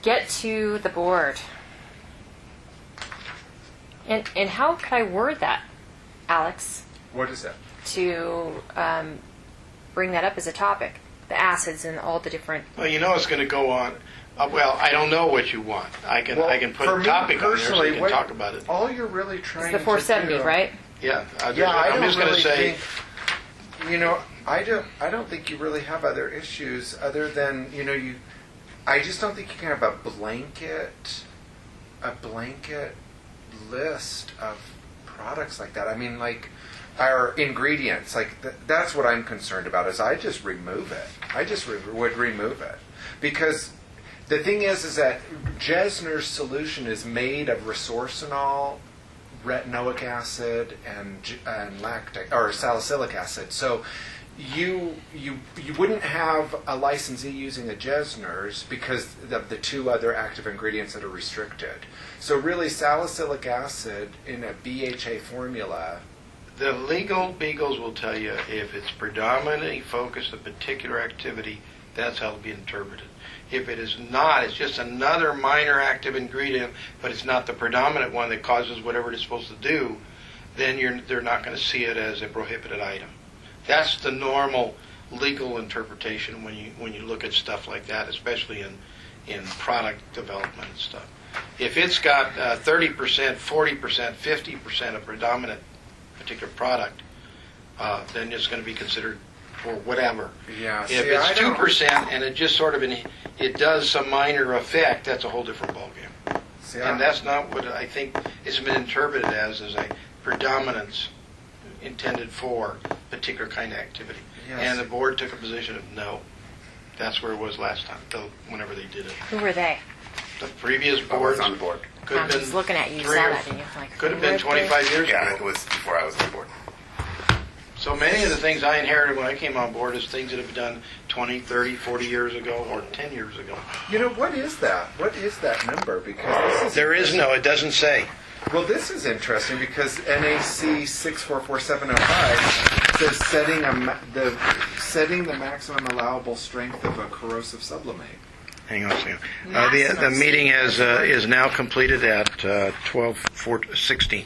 Get to the board. And how could I word that, Alex, What is that? to bring that up as a topic? The acids and all the different. Well, it's going to go on. Well, I don't know what you want. I can put for a me topic on there so personally, you can what- talk about it. All you're really trying It's the 470, to do, right? Yeah, I I'm don't just going to really say, think, I don't think you really have other issues other than, I just don't think you can have a blanket list of products like that. I mean, like, our ingredients, like, that's what I'm concerned about, is I just remove it. I just would remove it. Because the thing is that Jesner's solution is made of resorcinol, retinoic acid, and lactic or salicylic acid. So you wouldn't have a licensee using a Jesner's because of the two other active ingredients that are restricted. So really, salicylic acid in a BHA formula. the legal beagles will tell you if it's predominantly focused on a particular activity, that's how it'll be interpreted. If it is not, it's just another minor active ingredient, but it's not the predominant one that causes whatever it's supposed to do, then they're not going to see it as a prohibited item. That's the normal legal interpretation when you look at stuff like that, especially in product development and stuff. If it's got 30%, 40%, 50% of predominant particular product, then it's going to be considered for whatever. Yeah. If it's 2% and it just sort of it does some minor effect, that's a whole different ballgame. And that's not what I think it's been interpreted as a predominance intended for particular kind of activity. Yes. And the board took a position of no. That's where it was last time, whenever they did it. Who were they? The previous I board was on the board. could I'm have just been looking at you. You 3 saw or that, didn't you? Like, could have who been were they? 25 years Yeah, it ago. was before I was on the board. So many of the things I inherited when I came on board is things that have been done 20, 30, 40 years ago or 10 years ago. You know, what is that? What is that number? Because this is There is no, it doesn't say. Well, this is interesting because NAC 644705 says setting the maximum allowable strength of a corrosive sublimate. Hang on a second. The meeting is now completed at 12:16.